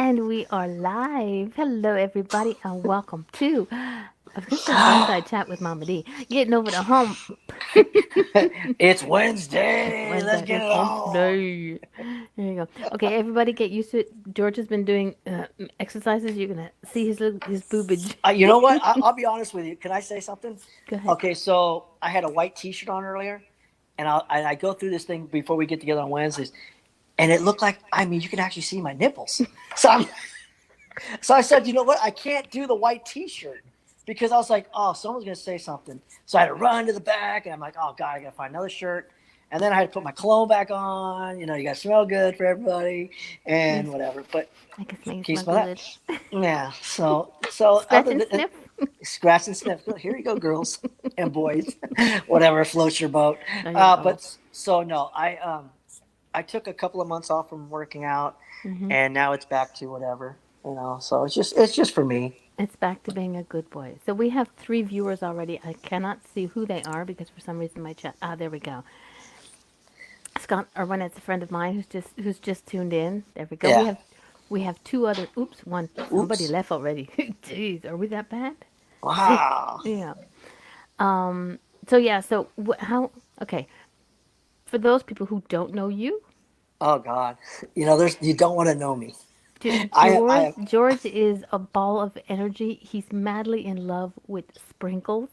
And we are live. Hello, everybody, and welcome to, I was going to say Fireside Chat with Mama D. Getting over the hump. It's It's Wednesday. Let's Wednesday. get It's it hump on. day. There you go. Okay, everybody get used to it. George has been doing exercises. You're going to see his boobage. You know what? I'll be honest with you. Can I say something? Go ahead. Okay, so I had a white T-shirt on earlier, and I go through this thing before we get together on Wednesdays, and it looked like you can actually see my nipples. So so I said, you know what? I can't do the white T-shirt because I was like, oh, someone's gonna say something. So I had to run to the back, and I'm like, oh God, I gotta find another shirt. And then I had to put my cologne back on. You gotta smell good for everybody and Yes, whatever. But I can smell you can you smell smell that? good. Yeah. So Scratch other and than sniff. scratch and sniff, here you go, girls and boys, whatever floats your boat. There you go. But so no, I took a couple of months off from working out, Hmm. and now it's back to whatever. So it's just for me. It's back to being a good boy. So we have three viewers already. I cannot see who they are because for some reason my chat. Ah, there we go. Scott Irwin, it's a friend of mine who's just tuned in. There we go. Yeah. We have two other. Oops, one. Somebody Oops. left already. Jeez, are we that bad? See, Wow. yeah. Um. So yeah. So how? Okay. For those people who don't know you, Oh God. There's you don't want to know me. I George have. George is a ball of energy. He's madly in love with sprinkles.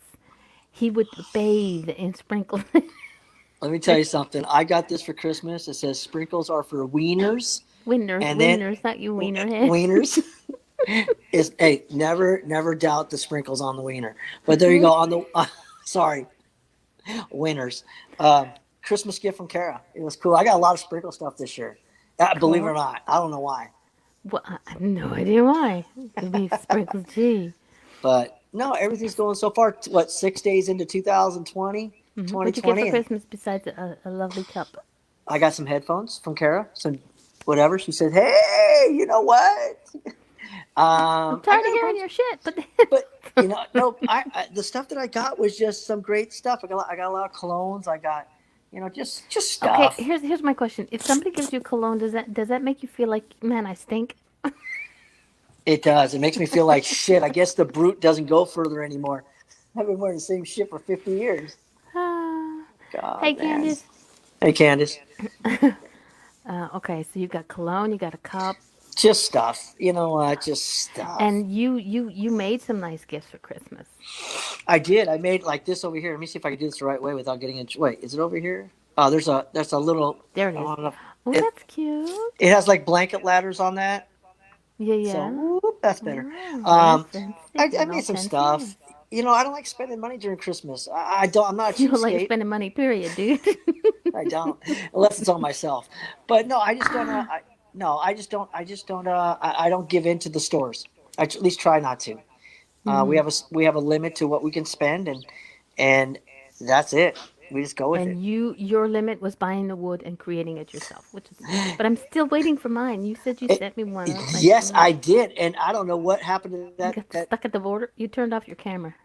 He would bathe in sprinkles. Let me tell you something. I got this for Christmas. It says sprinkles are for wieners, Wieners, and then wieners, not you wiener head. wieners. Is hey, never doubt the sprinkles on the wiener. But there you go on the sorry, winners. Christmas gift from Kara. It was cool. I got a lot of sprinkle stuff this year. Believe it or Cool. not, I don't know why, Well, I have no idea why. Could be sprinkles. Gee. but no, everything's going so far. What 6 days into 2020, What'd you get for 2020, and Christmas besides a lovely cup? I got some headphones from Kara. Some whatever. She said, "Hey, you know what? I'm I tired of got a hearing bunch, your shit, but but no, I the stuff that I got was just some great stuff. I got a lot of colognes. I got, just okay. stuff. Here's my question: if somebody gives you cologne, does that make you feel like, man, I stink? It does. It makes me feel like shit. I guess the brute doesn't go further anymore. I've been wearing the same shit for 50 years. Ah. God, Hey, man. Candice. Hey, Candace. Okay, so you got cologne, you got a cup, Just stuff. You know what? Just stuff. and you made some nice gifts for Christmas. I did. I made like this over here. Let me see if I can do this the right way without getting in. Wait, is it over here? Oh, there's a little. There it I is. don't know. Oh, It that's cute. it has like blanket ladders on that. Yeah, So yeah. whoop, that's better. Oh, very Um, fancy. I Getting made all some fancy. stuff. I don't like spending money during Christmas. I don't. I'm not a You don't like cheapskate. spending money, period, dude. I don't, unless it's on myself. But no, I just don't. Ah. No, I just don't. I just don't. I don't give in to the stores. I at least try not to. We Mm-hmm. have a limit to what we can spend, and that's it. We just go with it. And your limit was buying the wood and creating it yourself, which is, but I'm still waiting for mine. You said you It sent me one. I was like, yes, I did, and I don't know what happened to that. you got That stuck at the border. You turned off your camera.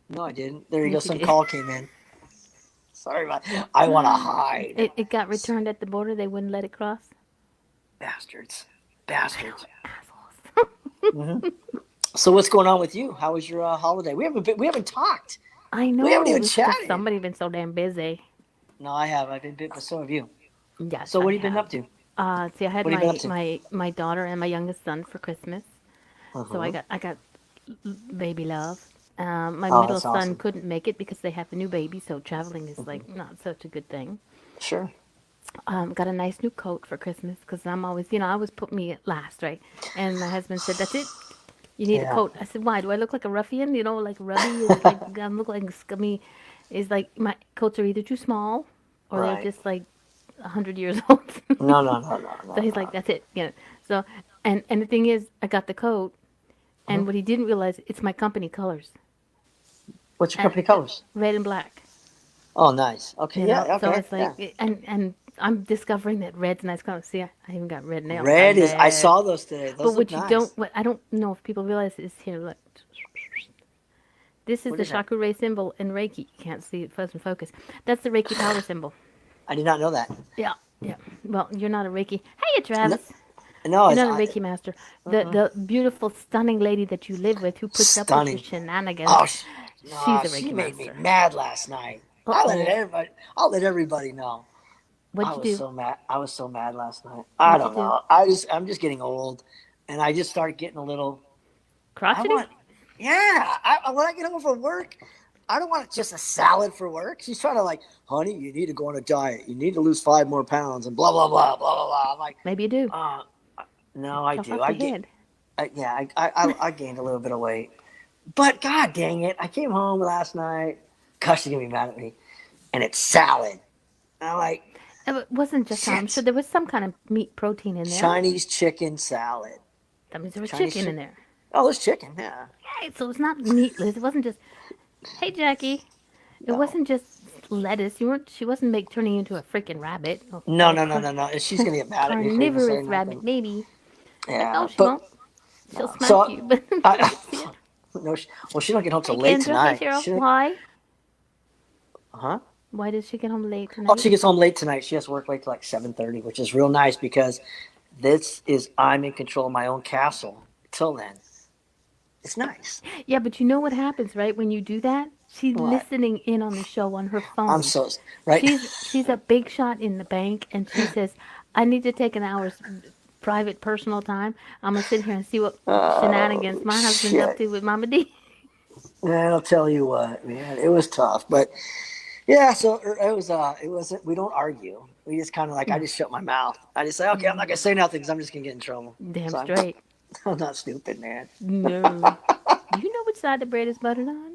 no, I didn't. There you go. Yes, you Some did. call came in. Sorry about. I want to hide. It got returned at the border. They wouldn't let it cross. Bastards, bastards. Assholes. Hmm. So what's going on with you? How was your holiday? We haven't talked. I We haven't know. even It's because chatted. somebody been so damn busy. No, I have. I've been bit, but so have you. Yes, So I what have you been have. up to? See, I had What have you been up my to? my daughter and my youngest son for Christmas. So I Uh-huh. got I got baby love. My Oh, middle that's son awesome. couldn't make it because they have a new baby, so traveling is like not such a good thing. Sure. Got a nice new coat for Christmas because I'm always, I always put me at last, right? And my husband said, "That's it. You need a Yeah. coat." I said, "Why? Do I look like a ruffian? Like Rubby is like I look like scummy. Is like my coats are either too small or they're Right. just like 100 years old." No, no, no, no, So no, he's like, no. "That's it." So and the thing is, I got the coat, Mhm. and what he didn't realize, it's my company colors, What's your and company colors? red and black. Oh, nice. Okay. Yeah. So Okay. it's Yeah. like, and I'm discovering that red's nice color. See, I even got red nails. I'm Red is. I bad. saw those today. But Those look nice. what I don't know if people realize is here. Look, this is What the is that? chakra ray symbol in Reiki. You can't see it fuzz and focus. That's the Reiki power symbol. I did not know that. Yeah, yeah. Well, you're not a Reiki. Hey, No, Travis. No, You're it's not a Reiki master. The beautiful, stunning lady that you live with who puts up with your stunning. shenanigans, Oh, she's a she Reiki made me master. mad last night. Uh oh. I'll let everybody know. I What'd you was do? so mad. I was so mad last night. I What'd you don't do? know. I'm just getting old, and I just start getting a little. I Crotchety? want, yeah. When I get home from work, I don't want just a salad for work. She's trying to like, honey, you need to go on a diet. You need to lose 5 more pounds, and blah blah blah blah blah blah. I'm like, Maybe you do. uh, no, Knock I yourself do. off the head. Yeah, I gained a little bit of weight, but god dang it, I came home last night. Gosh, she's gonna be mad at me, and it's salad. And I'm like, It wasn't just salad. I'm sure shit, there was some kind of meat protein in there. Chinese chicken salad. That means there was Chinese chicken in chicken. there. Oh, there's chicken. Yeah. Right, so it's not meatless. It wasn't just, hey, Jackie. It No. wasn't just lettuce. You weren't. She wasn't turning you into a freaking rabbit. A No, little no, no, no, no. She's gonna get mad at me for even saying carnivorous that rabbit, thing. maybe. Like, no, Yeah, she but won't. She'll no. smack So you, but you I, won't see it. no. Well, she don't get home Hey, till late Kendra. Hey, tonight. Cheryl. She, Why? huh? Why did she get home late Oh, tonight? she gets home late tonight. She has to work late till like 7:30, which is real nice because this is I'm in control of my own castle. Till then, it's nice. Yeah, but you know what happens, right? When you do that, she's What? listening in on the show on her I'm phone. so right. She's a big shot in the bank, and she says, "I need to take an hour's private personal time. I'm gonna sit here and see what Oh shenanigans my husband's up shit! to with Mama D." Man, I'll tell you what, man, it was tough, but yeah. So it was. It wasn't. We don't argue. We just kind of like I No, just shut my mouth. I just say, okay, I'm not gonna say nothing because I'm just gonna get in trouble. damn So straight. I'm not stupid, man. No. Do you know which side the bread is buttered on?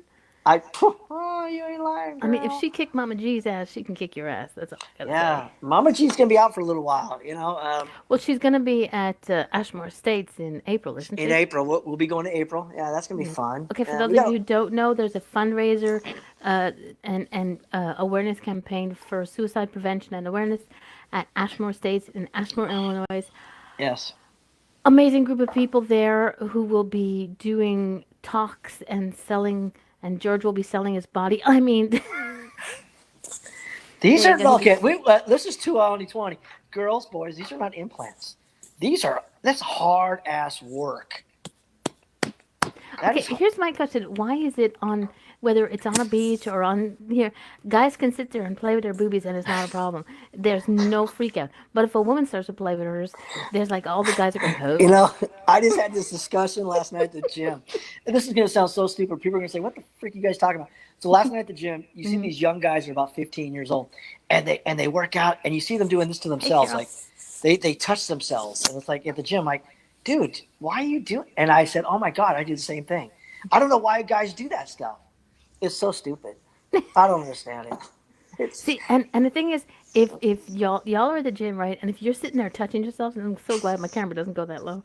I oh, you ain't lying, I mean, if girl. she kicked Mama G's ass, she can kick your ass. That's all I gotta say. Yeah, Mama G's gonna be out for a little while. You know, Well, she's gonna be at Ashmore Estates in April, isn't in she? April we'll be going to April. Yeah, that's gonna be Yes. fun. Okay, for Yeah, those we of you got. who don't know, there's a fundraiser and awareness campaign for suicide prevention and awareness at Ashmore Estates in Ashmore, Illinois. Yes. Amazing group of people there who will be doing talks and selling, and George will be selling his body. I mean, These there you are go. He'll be. okay. This is 2020. Girls, boys, these are not implants. That's hard ass work. That Okay, is here's my question. Why is it on, whether it's on a beach or on here, guys can sit there and play with their boobies and it's not a problem. There's no freak out. But if a woman starts to play with hers, there's like all the guys are going, you oh, know. I just had this discussion last night at the gym, and this is gonna sound so stupid. People are gonna say, "What the freak are you guys talking about?" So last night at the gym, you see mm-hmm. these young guys that are about 15 years old, and they work out, and you see them doing this to Hey, themselves, Cheryl. like they touch themselves, and it's like at the gym, like, dude, why are you doing? And I said, oh my god, I do the same thing. I don't know why guys do that stuff. It's so stupid. I don't understand it. It's See, and the thing is, if y'all are at the gym, right, and if you're sitting there touching yourselves, and I'm so glad my camera doesn't go that low,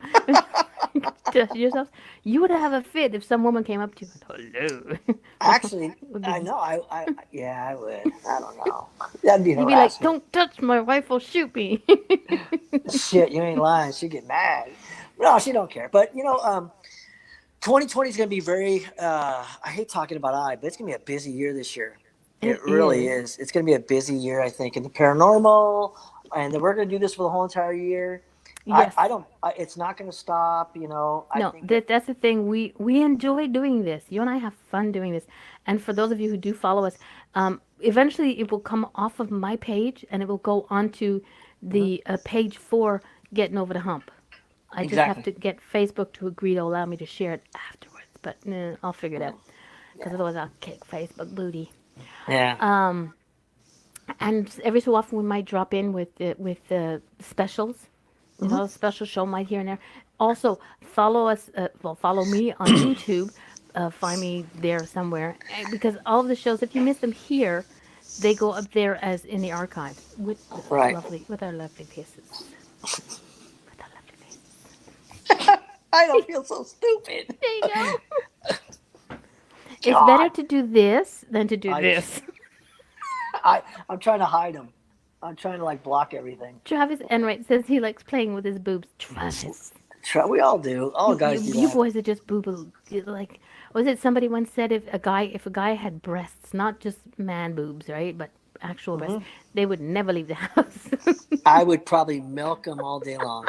touching yourselves, you would have a fit if some woman came up to you and hello. actually, Would I be, know. Yeah, I would. I don't know. That'd be you'd be like, harassment. don't touch my wife will shoot me. Shit, you ain't lying. She'd get mad. No, she don't care. But 2020 is going to be very. I hate talking about but it's going to be a busy year this year. It It really is. is. It's going to be a busy year, I think, in the paranormal, and then we're going to do this for the whole entire year. Yes. I don't. It's not going to stop. I No, think it. that's the thing. We enjoy doing this. You and I have fun doing this. And for those of you who do follow us, eventually it will come off of my page and it will go onto Mhm. the page for Getting Over the Hump. I just have Exactly. to get Facebook to agree to allow me to share it afterwards. But I'll figure it Yeah. out because Yeah. otherwise I'll kick Facebook booty. Yeah. Um, and every so often we might drop in with specials. Hmm. A special show might here and there. Also, follow us. Well, follow me on YouTube. Find me there somewhere because all of the shows, if you miss them here, they go up there as in the archives Right. lovely with our lovely faces. With our lovely I don't faces. feel so stupid. There you go. It's better God. to do this than to do I this. I'm trying to hide them. I'm trying to like block everything. Travis Enright says he likes playing with his boobs. Travis. We all do. All guys do You that. boys are just boo boo. Like, was it somebody once said if a guy had breasts, not just man boobs, right, but actual breasts, Hmm. they would never leave the house. I would probably milk them all day long.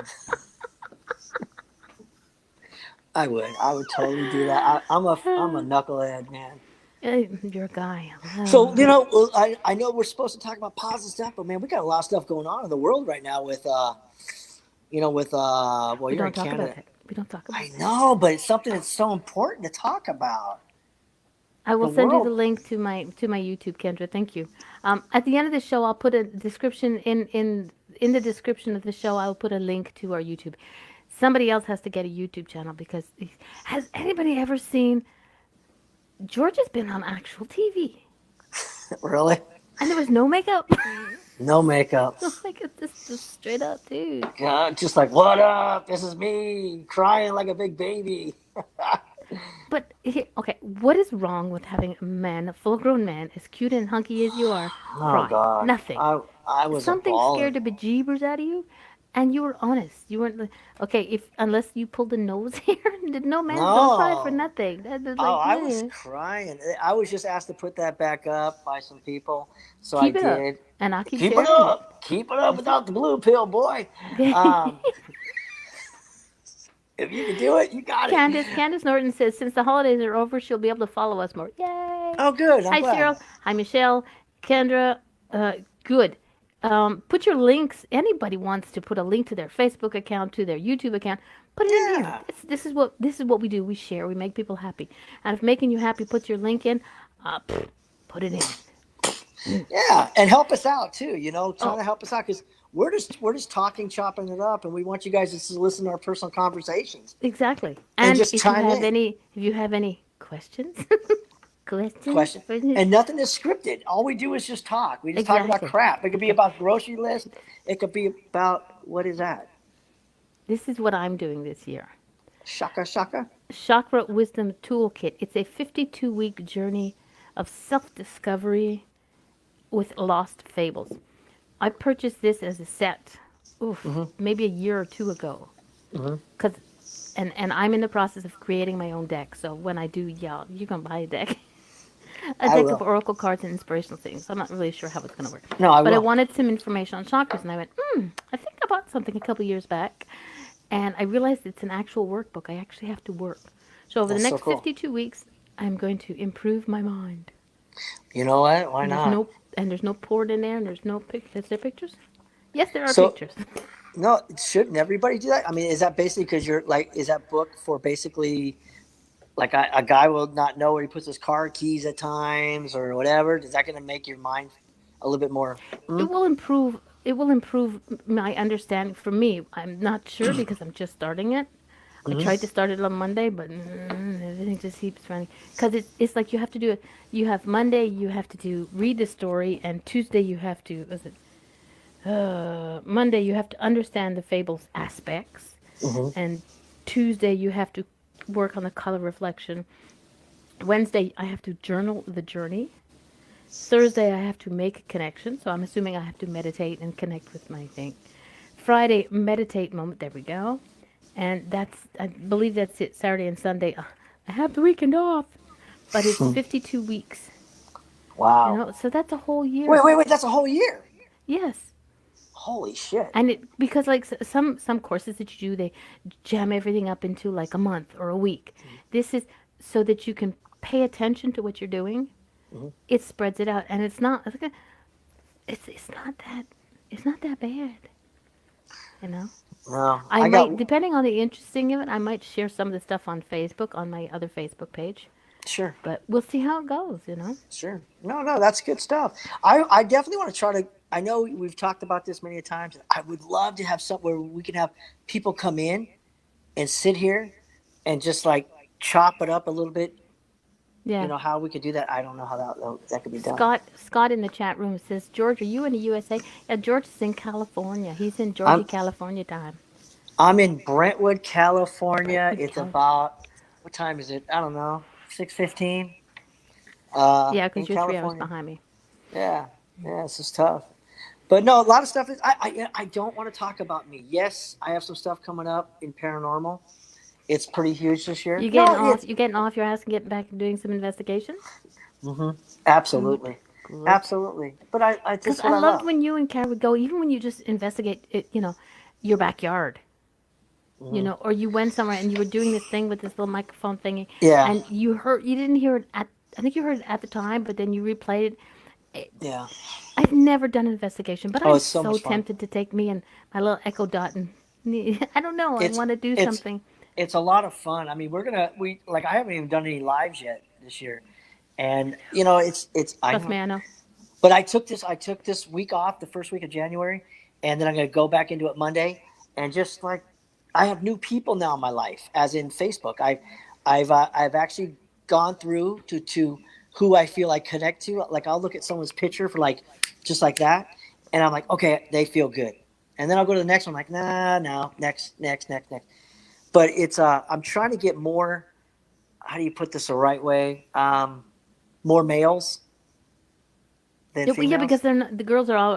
I would totally do that. I'm a knucklehead, man. You're a guy. So Oh, I know we're supposed to talk about positive stuff, but man, we got a lot of stuff going on in the world right now with well, we you're don't in talk about Canada. that. We don't talk about I that. know, but it's something that's so important to talk about. I will The send you the world. link to my YouTube, Kendra. Thank you. At the end of the show, I'll put a description in the description of the show. I'll put a link to our YouTube. Somebody else has to get a YouTube channel because has anybody ever seen George has been on actual TV Really? and there was no makeup. No makeup. No makeup, just straight up, dude. Just like, what up? This is me crying like a big baby. But okay, what is wrong with having a man, a full-grown man, as cute and hunky as you are, Oh cry? God, Nothing. I was a Something baller. scared the bejeebers out of you, and you were honest. You weren't like, okay, if unless you pulled a nose hair, no man don't cry for No. nothing. That's Oh, like, I was eh. crying. I was just asked to put that back up by some people, so I Keep it up, did. and I'll keep Keep it sharing it. up. Keep it up That's it. without the blue pill, boy. Um, if you can do it, you got it. Candace Norton says since the holidays are over, she'll be able to follow us more. Yay! Oh, good. I'm Hi glad. Cheryl. Hi Michelle. Kendra. Good. Put your links. Anybody wants to put a link to their Facebook account, to their YouTube account, put it in here. Yeah. This is what we do. We share. We make people happy. And if making you happy puts your link in, put it in. Yeah, and help us out too. Trying Oh, to help us out because we're just talking, chopping it up, and we want you guys just to listen to our personal conversations exactly. and And just chime in. if you have any questions, questions, Question. And nothing is scripted. All we do is just talk. We just talk about exactly. crap. It could be Okay. about grocery list. It could be about what is that? This is what I'm doing this year. Shaka shaka. Chakra Wisdom Toolkit. It's a 52-week journey of self-discovery with lost fables. I purchased this as a set, Mm-hmm. maybe a year or two ago, Mm-hmm. cause, and I'm in the process of creating my own deck. So when I do, yeah, you can buy a deck, a I deck of will. oracle cards and inspirational things. I'm not really sure how it's gonna work, No, I but I will. wanted some information on chakras, and I went, I think I bought something a couple years back, and I realized it's an actual workbook. I actually have to work. So over the That's so next cool. 52 weeks, I'm going to improve my mind. You know what? Why And there's not? no and there's no port in there, and there's no Is there pictures? Yes, there are So pictures. no, shouldn't everybody do that? I mean, is that basically because you're like, is that book for basically like a guy will not know where he puts his car keys at times or whatever? Is that going to make your mind a little bit more? It Mm? will improve. It will improve my understanding. For me, I'm not sure because I'm just starting it. I Mm-hmm. tried to start it on Monday, but everything just keeps running. Because it's like you have to do it. You have Monday, you have to do read the story, and Tuesday you have to. Was it Monday? You have to understand the fables aspects, Mm-hmm. and Tuesday you have to work on the color reflection. Wednesday I have to journal the journey. Thursday I have to make a connection, so I'm assuming I have to meditate and connect with my thing. Friday meditate moment. There we go. And I believe that's it. Saturday and Sunday, I have the weekend off, but it's 52 weeks. Wow. So that's a whole Wait, year. wait, wait. That's a whole year. Yes, Holy shit. and it because like some courses that you do, they jam everything up into like a month or a week. This is so that you can pay attention to what you're doing. Mm-hmm. It spreads it out, and it's not that bad. You know. No, I I got might, depending on the interesting of it, I might share some of the stuff on Facebook on my other Facebook page. sure, But we'll see how it goes. sure. No, no, that's good stuff. I definitely want to try to. I know we've talked about this many times. I would love to have something where we can have people come in and sit here and just like chop it up a little bit. Yeah. How we could do that. I don't know how that could be done. Scott in the chat room says, George, are you in the USA? Yeah, George is in California. He's in Georgia, I'm California time. I'm in Brentwood, California. Brentwood, It's Cal. about what time is it? I don't know, 6:15. Yeah, In because you're 3 hours California. behind me. Yeah, yeah, this is tough. But no, a lot of stuff is. I don't want to talk about me. Yes, I have some stuff coming up in paranormal. It's pretty huge this year. You getting No, off? it's You getting off your ass and getting back and doing some investigations? hmm Good, absolutely, good. absolutely. But I Because just I what I loved love. when you and Kara would go, even when you just investigate, it, your backyard. or you went somewhere and you were doing this thing with this little microphone thingy, Yeah, and you didn't hear it at, I think you heard it at the time, but then you replayed it. yeah. I've never done an investigation, but Oh, I'm it's so so much fun. tempted to take me and my little Echo Dot and I don't know. I It's want to do it's something. it's a lot of fun. I mean, we like I haven't even done any lives yet this year, and it's I Trust know. me, I know. But I took this week off, the first week of January, and then I'm going to go back into it Monday, and just like I have new people now in my life, as in Facebook. I've actually gone through to who I feel I connect to. Like I'll look at someone's picture for like just like that, and I'm like, okay, they feel good, and then I'll go to the next one. I'm like, nah, no, next. But it's I'm trying to get more. How do you put this the right way? More males than Yeah, yeah, because females. they're not, the girls are all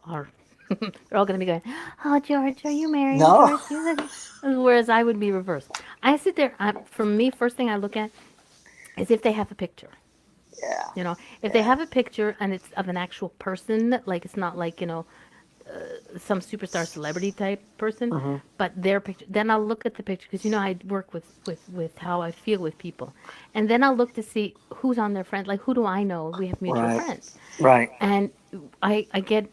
are they're all going to be going. Oh, George, are you married, No. George? Whereas I would be reversed. I sit there. For me, first thing I look at is if they have a picture. Yeah. If they Yeah. have a picture and it's of an actual person, like it's not like some superstar celebrity type person, Hmm. but their picture. Then I'll look at the picture because I work with how I feel with people, and then I'll look to see who's on their friends. Like who do I know? We have mutual Right. friends, Right. and I get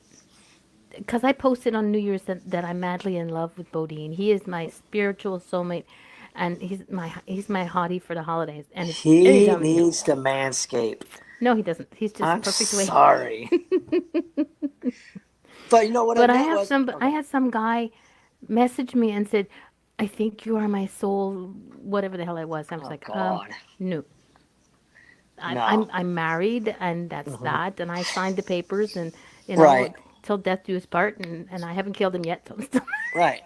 because I posted on New Year's that I'm madly in love with Bodine. He is my spiritual soulmate, and he's my hottie for the holidays. And if He anytime needs to manscape. no, he doesn't. He's just I'm perfect the way. sorry. But you know what I But meant was I okay. had some guy message me and said, "I think you are my soul," whatever the hell it was. I was Oh like, God. no. No. I'm married, and that's Hmm. that. And I signed the papers, and Right. till death do us part. And I haven't killed him yet. So I'm still Right.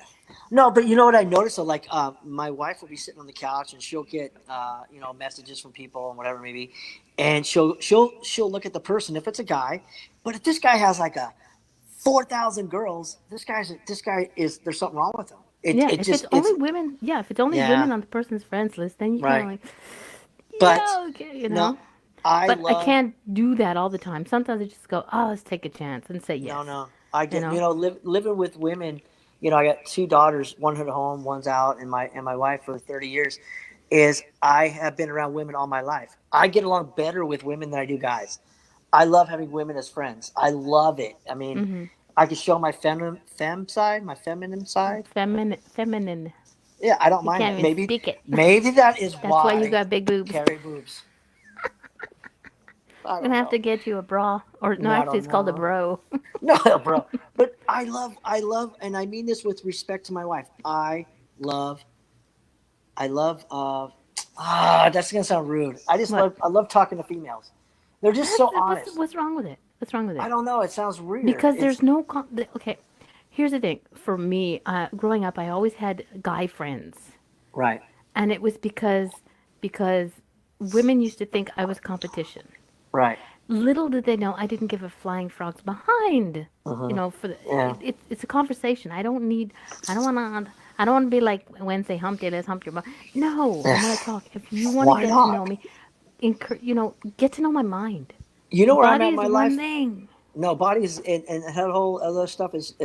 No, but you know what I noticed? So, like, my wife will be sitting on the couch and she'll get, messages from people and whatever maybe, and she'll look at the person if it's a guy, but if this guy has like a 4,000 girls, this guy is there's something wrong with him. It yeah. it If it's just only it's women, yeah. If it's only yeah women on the person's friends list, then you kind of right. like, But yeah, okay, no, I But I love can't do that all the time. Sometimes I just go, oh, let's take a chance and say no yes. no I You get know. living with women. I got two daughters, one at home, one's out, and my wife for 30 years. Is I have been around women all my life. I get along better with women than I do guys. I love having women as friends. I love it. I mean, Mm-hmm. I can show my my feminine side. Feminine. Yeah, I don't You mind can't that. even Maybe speak it. maybe that is That's why you why got big I boobs. carry boobs. I I'm gonna don't have to know. get you a bra, or no, No, I actually, don't it's called a know. bro. No, bro. But I love, and I mean this with respect to my wife. Love, I love. That's gonna sound rude. What? I love talking to females. They're just so honest. What's wrong with it? What's wrong with I it? don't know. It sounds weird. Because It's there's no okay. Here's the thing. For me, growing up, I always had guy friends, right, and it was because women used to think I was competition. right. Little did they know I didn't give a flying frog's behind. Hmm. For Yeah. it's a conversation. I don't want to. I don't want to be like Wednesday Hump Day. Let's hump your butt. No, I Yeah. want to talk. If you want to Why get to know not? me, get to know my mind. You know where I'm Body at in is my one life? thing. No, bodies and that whole other stuff is.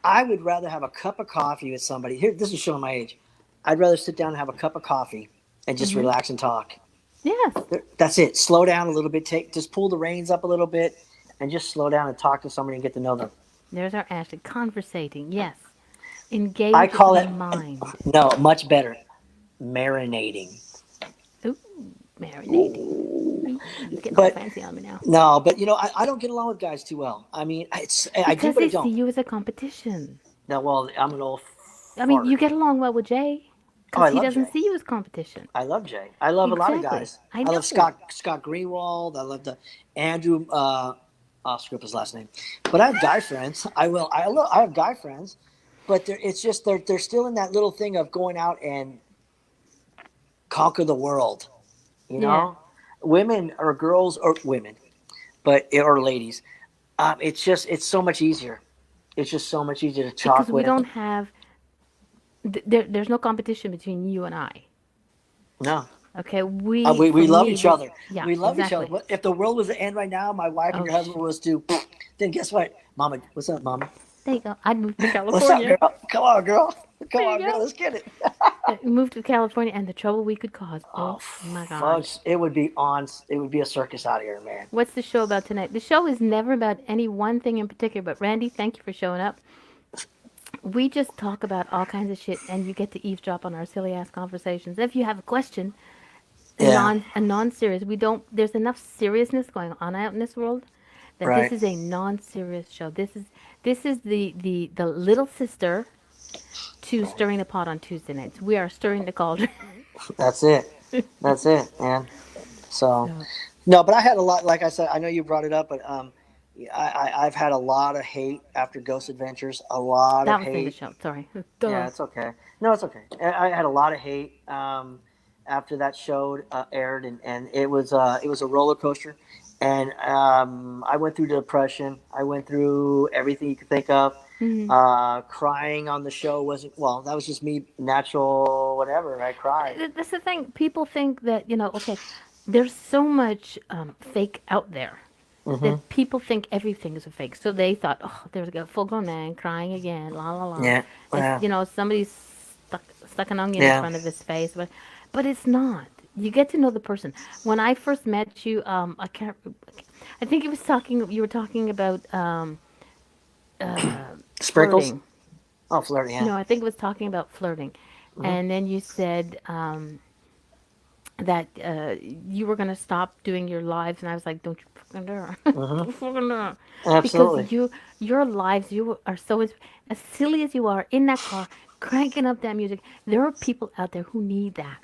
I would rather have a cup of coffee with somebody. Here, this is showing my age. I'd rather sit down and have a cup of coffee and just Hmm. relax and talk. Yes, That's it. Slow down a little bit. Just pull the reins up a little bit, and just slow down and talk to somebody and get to know them. there's our Ashley conversating. Yes, I engage call the it mind. no, much better, marinating. Ooh, marinating. Ooh. Ooh, you getting all But fancy on me now. no, but I don't get along with guys too well. I mean, I do, Because but I they see don't. you as a competition. No, well, I'm an old I mean, you fart. get along well with Jay Oh, because I he love doesn't Jay. see you as competition. I love Jay. I love a lot of Exactly. guys. I I love know. Scott Greenwald. I love the Andrew. I'll screw up his last name, but I have guy friends. I will. I have guy friends, but it's just they're still in that little thing of going out and conquer the world. You Yeah. know, women or girls or women, but or ladies. It's so much easier. It's just so much easier to Because talk we with. don't have, there's no competition between you and I. No, Okay. we For love me, each other. yeah, We love each other. exactly. But if the world was to end right now, my wife and Oh, your husband was to, then guess what, Mama? What's up, Mama? There you go. I'd move to What's up, California. girl? Come on, girl. Come There you on, girl. go. Let's get it. Move to California and the trouble we could cause. Oh, Oh my gosh. folks, it would be on. It would be a circus out here, man. What's the show about tonight? The show is never about any one thing in particular, but Randy, thank you for showing up. We just talk about all kinds of shit and you get to eavesdrop on our silly ass conversations. If you have a question, Yeah. a non serious, we don't there's enough seriousness going on out in this world that this Right. is a non serious show. This is the little sister to stirring the pot on Tuesday nights. We are stirring the cauldron. That's it. That's it, man. So, So no, but I had a lot. Like I said, I know you brought it up, but I've had a lot of hate after Ghost Adventures. A lot of that was in the hate. show. Sorry. Yeah, Duh. it's okay. No, it's okay. I had a lot of hate after that show aired, and it was a roller coaster. And I went through depression. I went through everything you could think of. Hmm. Crying on the show wasn't well. That was just me, natural, whatever. I cried. That's the thing. People think that, okay, there's so much fake out there Hmm. that people think everything is a fake. So they thought, oh, there's a full grown man crying again, la la la. Yeah, It's, yeah, somebody's stuck an onion in yeah. front of his face, but it's not. You get to know the person. When I first met you, I think you were talking about Sprinkles. flirting. Oh, flirting. Yeah. No, I think it was talking about flirting. Hmm. And then you said, that you were going to stop doing your lives, and I was like, don't you fucking dare. Hmm. Don't fucking dare. Absolutely. Because your lives, you are so, as silly as you are in that car, cranking up that music, there are people out there who need that.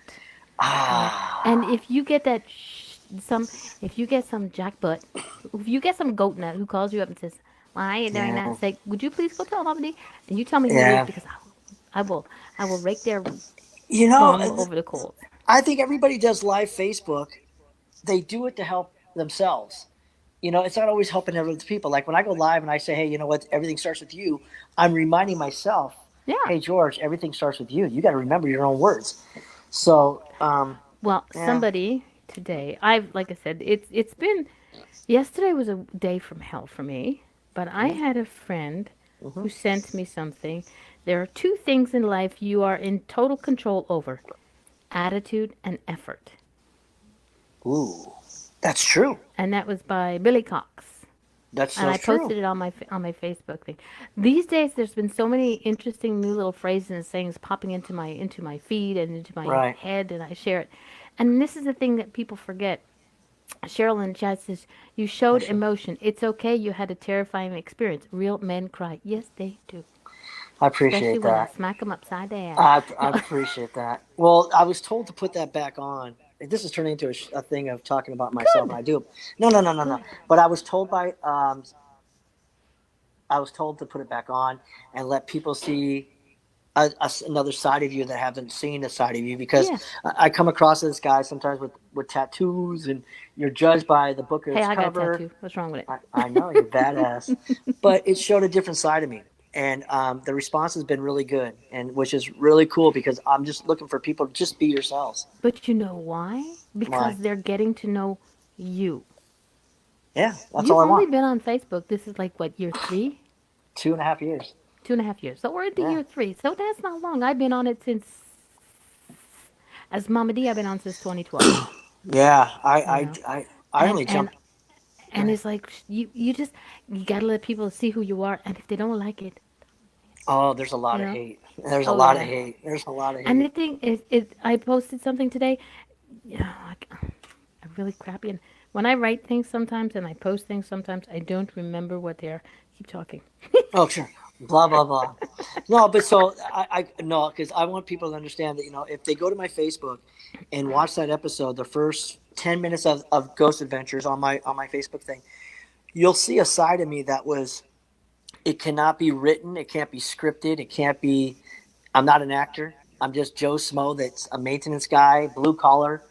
All right. And Ah. if you get if you get some jackbutt, if you get some goat nut who calls you up and says, why are you doing Yeah. that? Say, would you please go tell somebody? And you tell me who it is, Yeah. because I will, I will rake their You know, bum over the coals. I think everybody does live Facebook. They do it to help themselves. It's not always helping other people. Like when I go live and I say, hey, you know what? Everything starts with you. I'm reminding myself, Yeah. hey, George, everything starts with you. You got to remember your own words. So, Well, yeah. somebody today, like I said, it's been yesterday was a day from hell for me, but I Mm-hmm. had a friend Mm-hmm. who sent me something. There are two things in life you are in total control over: attitude and effort. Ooh, that's true. And that was by Billy Cox. That's And so I true. posted it on my Facebook thing. These days, there's been so many interesting new little phrases and sayings popping into my feed and into my Right. head, and I share it. And this is the thing that people forget. Cheryl in chat says, you I showed should. emotion. It's okay. You had a terrifying experience. Real men cry. Yes, they do. I Especially appreciate when I that. smack them upside the ass. I No. appreciate that. Well, I was told to put that back on. This is turning into a thing of talking about myself, and Good. I do. No, no, no, no, no. Good. But I was told to put it back on and let people see another side of you that haven't seen a side of you, because Yeah. I come across this guy sometimes with tattoos, and you're judged by the book of Hey, its I got a cover. tattoo. What's wrong with it? I know you're badass, but it showed a different side of me, and the response has been really good, and which is really cool because I'm just looking for people to just be yourselves. But you know why? Because Why? they're getting to know you. Yeah, that's all You've I only want. been on Facebook. This is like what, year three? 2.5 years. 2.5 years. So we're into Yeah, year three. So that's not long. I've been on it since, as Mama D, I've been on since 2012. yeah. You know, I and only and jumped. Go and ahead. it's like you gotta let people see who you are, and if they don't like it, Oh, there's a lot you of know, hate. There's a oh lot of yeah. hate. There's a lot of And the hate. thing is, I posted something today. I'm really crappy, and when I write things sometimes and I post things sometimes, I don't remember what they are. Keep talking. Oh, sure. Blah blah blah. No, but so I no, because I want people to understand that if they go to my Facebook and watch that episode, the first 10 minutes of Ghost Adventures on my Facebook thing, you'll see a side of me that was it cannot be written, it can't be scripted, it can't be. I'm not an actor. I'm just Joe Smo. That's a maintenance guy, blue collar.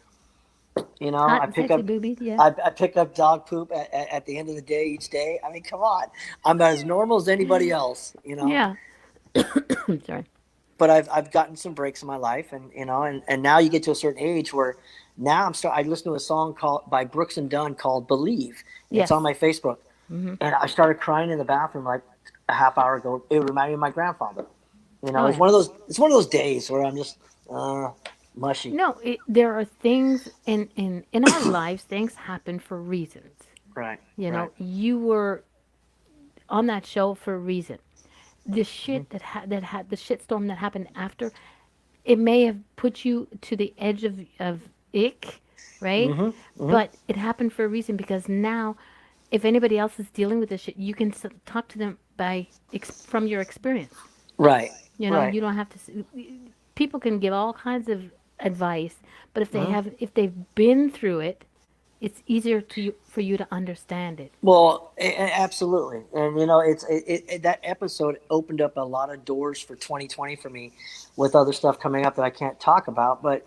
Hot I and pick sexy up boobies, yeah. I pick up dog poop at the end of the day each day. I mean, come on, I'm as normal as anybody else. Yeah. Sorry. But I've gotten some breaks in my life, and now you get to a certain age where now I listen to a song called by Brooks and Dunn called "Believe." It's on Yes. my Facebook, Hmm. and I started crying in the bathroom. Like a half hour ago, it reminded me of my grandfather. You know, Oh it's yeah. one of those. It's one of those days where I'm just mushy. No, there are things in our lives. Things happen for reasons. Right. You Right. know, you were on that show for a reason. The Mm-hmm. shit that had the shitstorm that happened after, it may have put you to the edge of ick, right? Mm-hmm. Mm-hmm. But it happened for a reason because now, if anybody else is dealing with this shit, you can talk to them from your experience. Right. You know, Right. you don't have to. People can give all kinds of advice, but Mm-hmm. if they've been through it, it's easier for you to understand it. Well, absolutely, and you know, that episode opened up a lot of doors for 2020 for me, with other stuff coming up that I can't talk about. But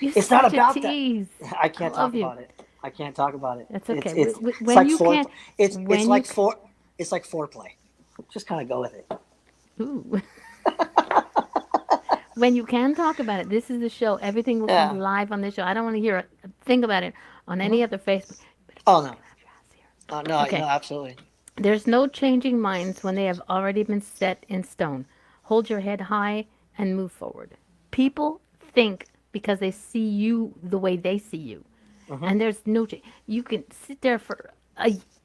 You're it's not such a about that. tease. I I can't talk love you. about it. I can't talk about it. That's It's okay. it's it's When like you can, it's when you like can, it's like foreplay. Just kind of go with it. ooh, when you can talk about it, this is the show. Everything will come Yeah. live on this show. I don't want to hear a thing about it on Hmm. any other Facebook. You better Oh stop no. looking at your ass here. No. No. Okay. Absolutely. There's no changing minds when they have already been set in stone. Hold your head high and move forward. People think because they see you the way they see you. Hmm. And there's no change. You can sit there for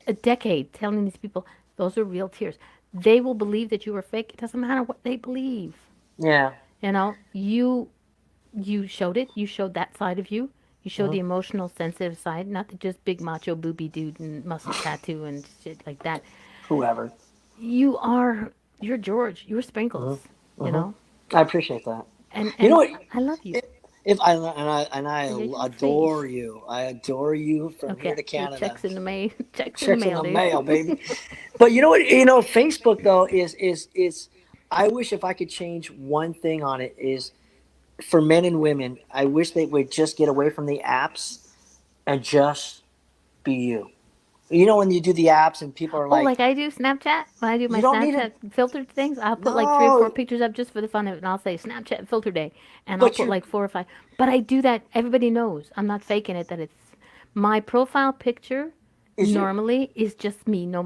a decade telling these people those are real tears. They will believe that you were fake. It doesn't matter what they believe. Yeah. You know, you showed it. You showed that side of you. You showed Hmm. the emotional, sensitive side, not the just big macho booby dude and muscle tattoo and shit like that. Whoever. You're George. You're Hmm. Sprinkles. You Hmm. know, I appreciate that. You know and what? I love you. If I Yeah, your adore face. you. I adore you from here Okay, to your Canada. checks in the mail. Checks in the Checks in mail, the dude. mail, baby. But you know what? You know, Facebook though is. I wish if I could change one thing on it is for men and women. I wish they would just get away from the apps and just be you. You know when you do the apps and people are Oh, like, like I do Snapchat. When I do my you don't need it. Snapchat filtered things, I'll put like three or No, four pictures up just for the fun of it, and I'll say Snapchat filter day, and I'll but put you're like four or five. But I do that. Everybody knows I'm not faking it. That it's my profile picture. is you Normally is just me, no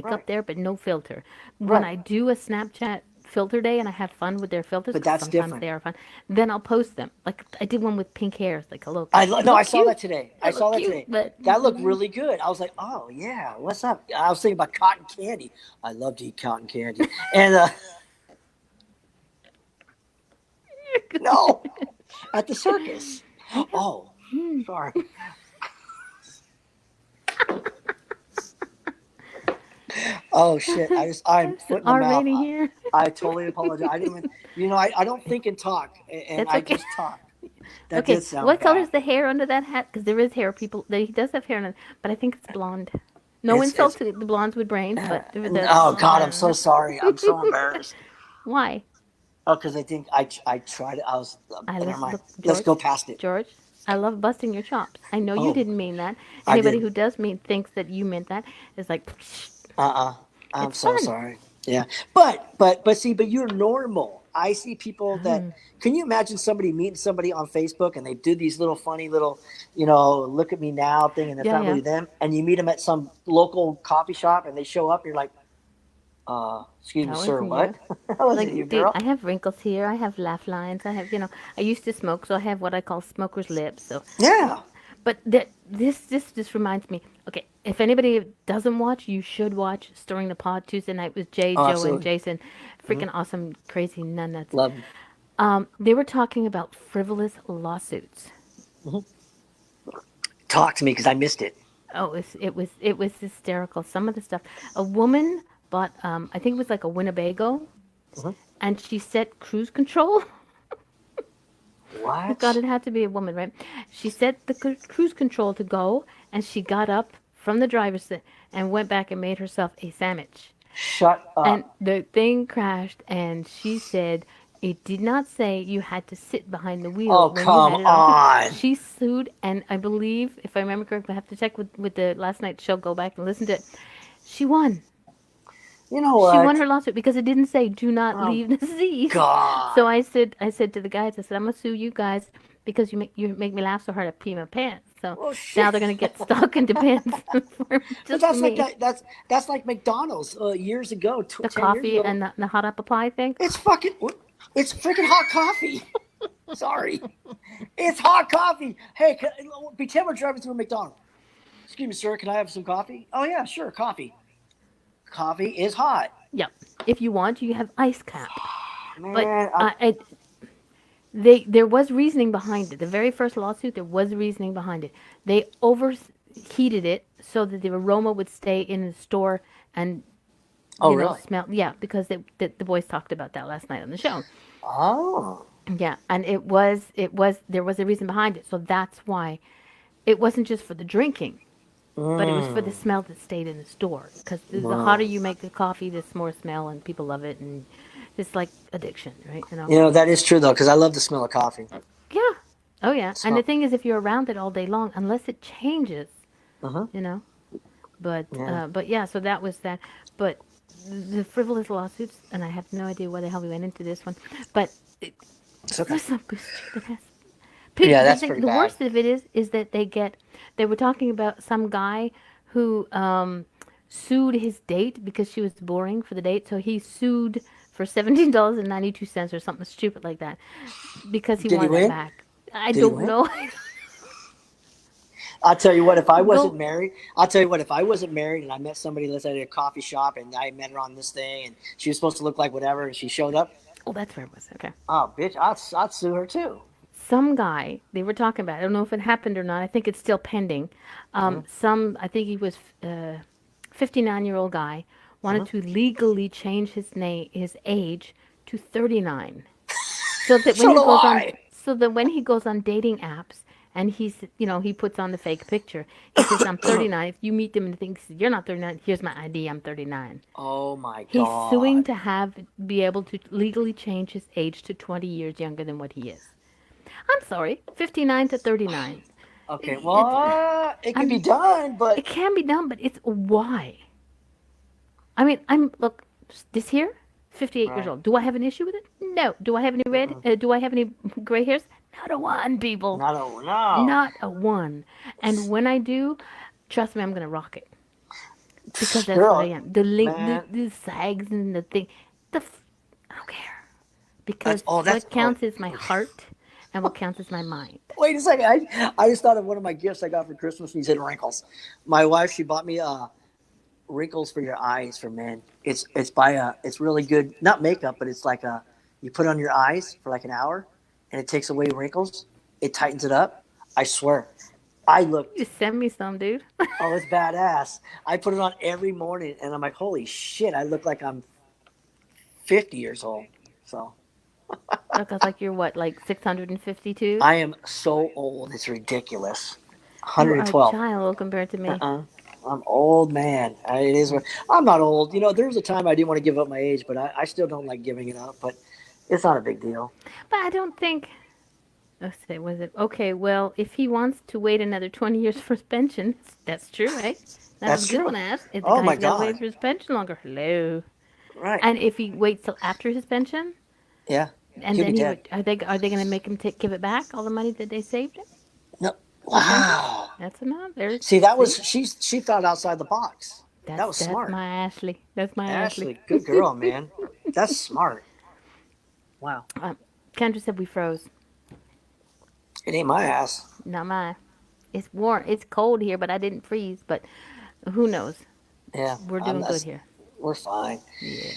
right, makeup there, but no filter. When right. I do a Snapchat filter day and I have fun with their filters, But because that's sometimes different. they are fun, then I'll post them. Like I did one with pink hair. It's like, hello, it No, I looked saw cute. that today. I It saw looked that cute, today. but That looked really good. I was like, oh yeah, what's up? I was thinking about cotton candy. I love to eat cotton candy. And no, at the circus. I know. Oh, sorry. Oh shit! I'm It's an foot in the R mouth. rating here. I totally apologize. I didn't even. You know, I don't think and talk, and That's I okay. just talk. That Okay, did sound what color bad. is the hair under that hat? Because there is hair. People, he does have hair, but I think it's blonde. No It's. insult to the blondes with brains, but that's Oh blonde. God, I'm so sorry. I'm so embarrassed. Why? Oh, because I think I tried it. I was. I Never mind. look, Let's George, go past it. George. I love busting your chops. I know you Oh, didn't mean that. I Anybody did. who does mean thinks that you meant that is like, I'm it's so fun. sorry. Yeah, but see, but you're normal. I see people that. Can you imagine somebody meeting somebody on Facebook and they do these little funny little, look at me now thing, and it's Yeah, not yeah. really them, and you meet them at some local coffee shop and they show up, you're like, excuse me, That sir, wasn't what? you. That wasn't you, Like, dude, girl. I have wrinkles here. I have laugh lines. I have, I used to smoke, so I have what I call smoker's lips. So, Yeah. but this just reminds me. Okay, if anybody doesn't watch, you should watch Stirring the Pot Tuesday night with Jay, Oh, Joe, and absolutely. Jason. Hmm. Freaking awesome, crazy nuts. Love them. They were talking about frivolous lawsuits. Hmm. Talk to me because I missed it. Oh, it was hysterical. Some of the stuff. A woman bought, I think it was like a Winnebago, Hmm. and she set cruise control. Oh God, What? it had to be a woman, right? She set the cruise control to go, and she got up from the driver's seat and went back and made herself a sandwich. Shut And up. the thing crashed, and she said it did not say you had to sit behind the wheel Oh, when you come had it on. on. She sued, and I believe, if I remember correctly, I have to check with the last night's show, go back and listen to it. She won. You know She won what? her lawsuit because it didn't say "do not Oh leave the seas." So God. I said to the guys, I said, "I'm gonna sue you guys because you make me laugh so hard I pee my pants." So Well, now shit. they're gonna get stock into pants But just for that's like me. that. That's like McDonald's years ago, The 10 years coffee ago. and the hot apple pie thing. It's fucking. It's freaking hot coffee. Sorry, it's hot coffee. Hey, pretend we're driving through a McDonald's. Excuse me, sir. Can I have some coffee? Oh yeah, sure. Coffee. Coffee is hot. Yeah, if you want, you have ice cap. But Man, there was reasoning behind it. The very first lawsuit, there was reasoning behind it. They overheated it so that the aroma would stay in the store and oh really? smell. Yeah, because the boys talked about that last night on the show. Oh. Yeah, and there was a reason behind it. So that's why it wasn't just for the drinking, but it was for the Mm. smell that stayed in the store. Because the hotter Mm. you make the coffee, the more smell, and people love it, and it's like addiction, right? You know that is true though, because I love the smell of coffee. Yeah. Oh yeah. And the Smell. thing is, if you're around it all day long, unless it changes, Uh huh. you know. Yeah. But yeah. So that was that. But the frivolous lawsuits, and I have no idea why the hell we went into this one, but it, It's okay. there's some good stupid ass. Yeah, The that's thing, pretty the bad. worst of it is that they were talking about some guy who sued his date because she was boring for the date. So he sued for $17.92 or something stupid like that because he Did he wanted that win? back. I Did he don't win? know. I'll tell you what. If I wasn't Go. married, I'll tell you what. If I wasn't married and I met somebody, let's say at a coffee shop, and I met her on this thing, and she was supposed to look like whatever, and she showed up, Oh, that's where it was. Okay. oh bitch, I'd sue her too. Some guy they were talking about. I don't know if it happened or not. I think it's still pending. Mm-hmm. I think he was 59-year-old guy wanted Mm-hmm. to legally change his age to 39. So that when So he do goes on I. dating apps and he puts on the fake picture, he says I'm 39. If you meet them and think you're not 39, here's my ID, I'm 39. Oh my He's suing god. to be able to legally change his age to 20 years younger than what he is. I'm sorry, 59 to 39. Okay, It's well, it can be I'm done, it but can be done, but it's why. I mean, I'm look this here, 58 years right. old. Do I have an issue with it? No. Do I have any red? Mm-mm. Do I have any gray hairs? Not a one, people. Not a no. Not a one. And when I do, trust me, I'm gonna rock it because that's what I Girl, am. The link, man, the sags and the thing, I don't care because that's what oh. counts is my heart, and what counts is my mind. Wait a second. I just thought of one of my gifts I got for Christmas and you said wrinkles. My wife, she bought me wrinkles for your eyes for men. It's really good, not makeup, but it's like you put it on your eyes for like an hour and it takes away wrinkles. It tightens it up. I swear. I You looked send me some, dude. oh, it's badass. I put it on every morning and I'm like, holy shit, I look like I'm 50 years old. So Because like you're what, like 652? I am so old, it's ridiculous. You are a 112. child compared to me. Uh-uh. I'm old man. It is. I'm not old. You know, there was a time I didn't want to give up my age, but I still don't like giving it up. But it's not a big deal. But I don't think. Let's say, was it okay? Well, if he wants to wait another 20 years for his pension, that's true, right? That was That's a good one true. to ask. If the Oh my guy's got to wait god. for his pension longer, hello. Right. And if he waits till after his pension, Yeah. and He'll be then dead. are they going to make him give it back all the money that they saved him No. for the pension? Wow. That's enough. There's See, that was see. she thought outside the box. That was That's smart. my Ashley. That's my Ashley. Ashley, good girl, man. That's smart. Wow. um, Kendra said we froze. It ain't my ass. Not mine. It's warm. It's cold here, but I didn't freeze. But who knows? Yeah. We're I'm doing not. good here. We're fine. Yeah.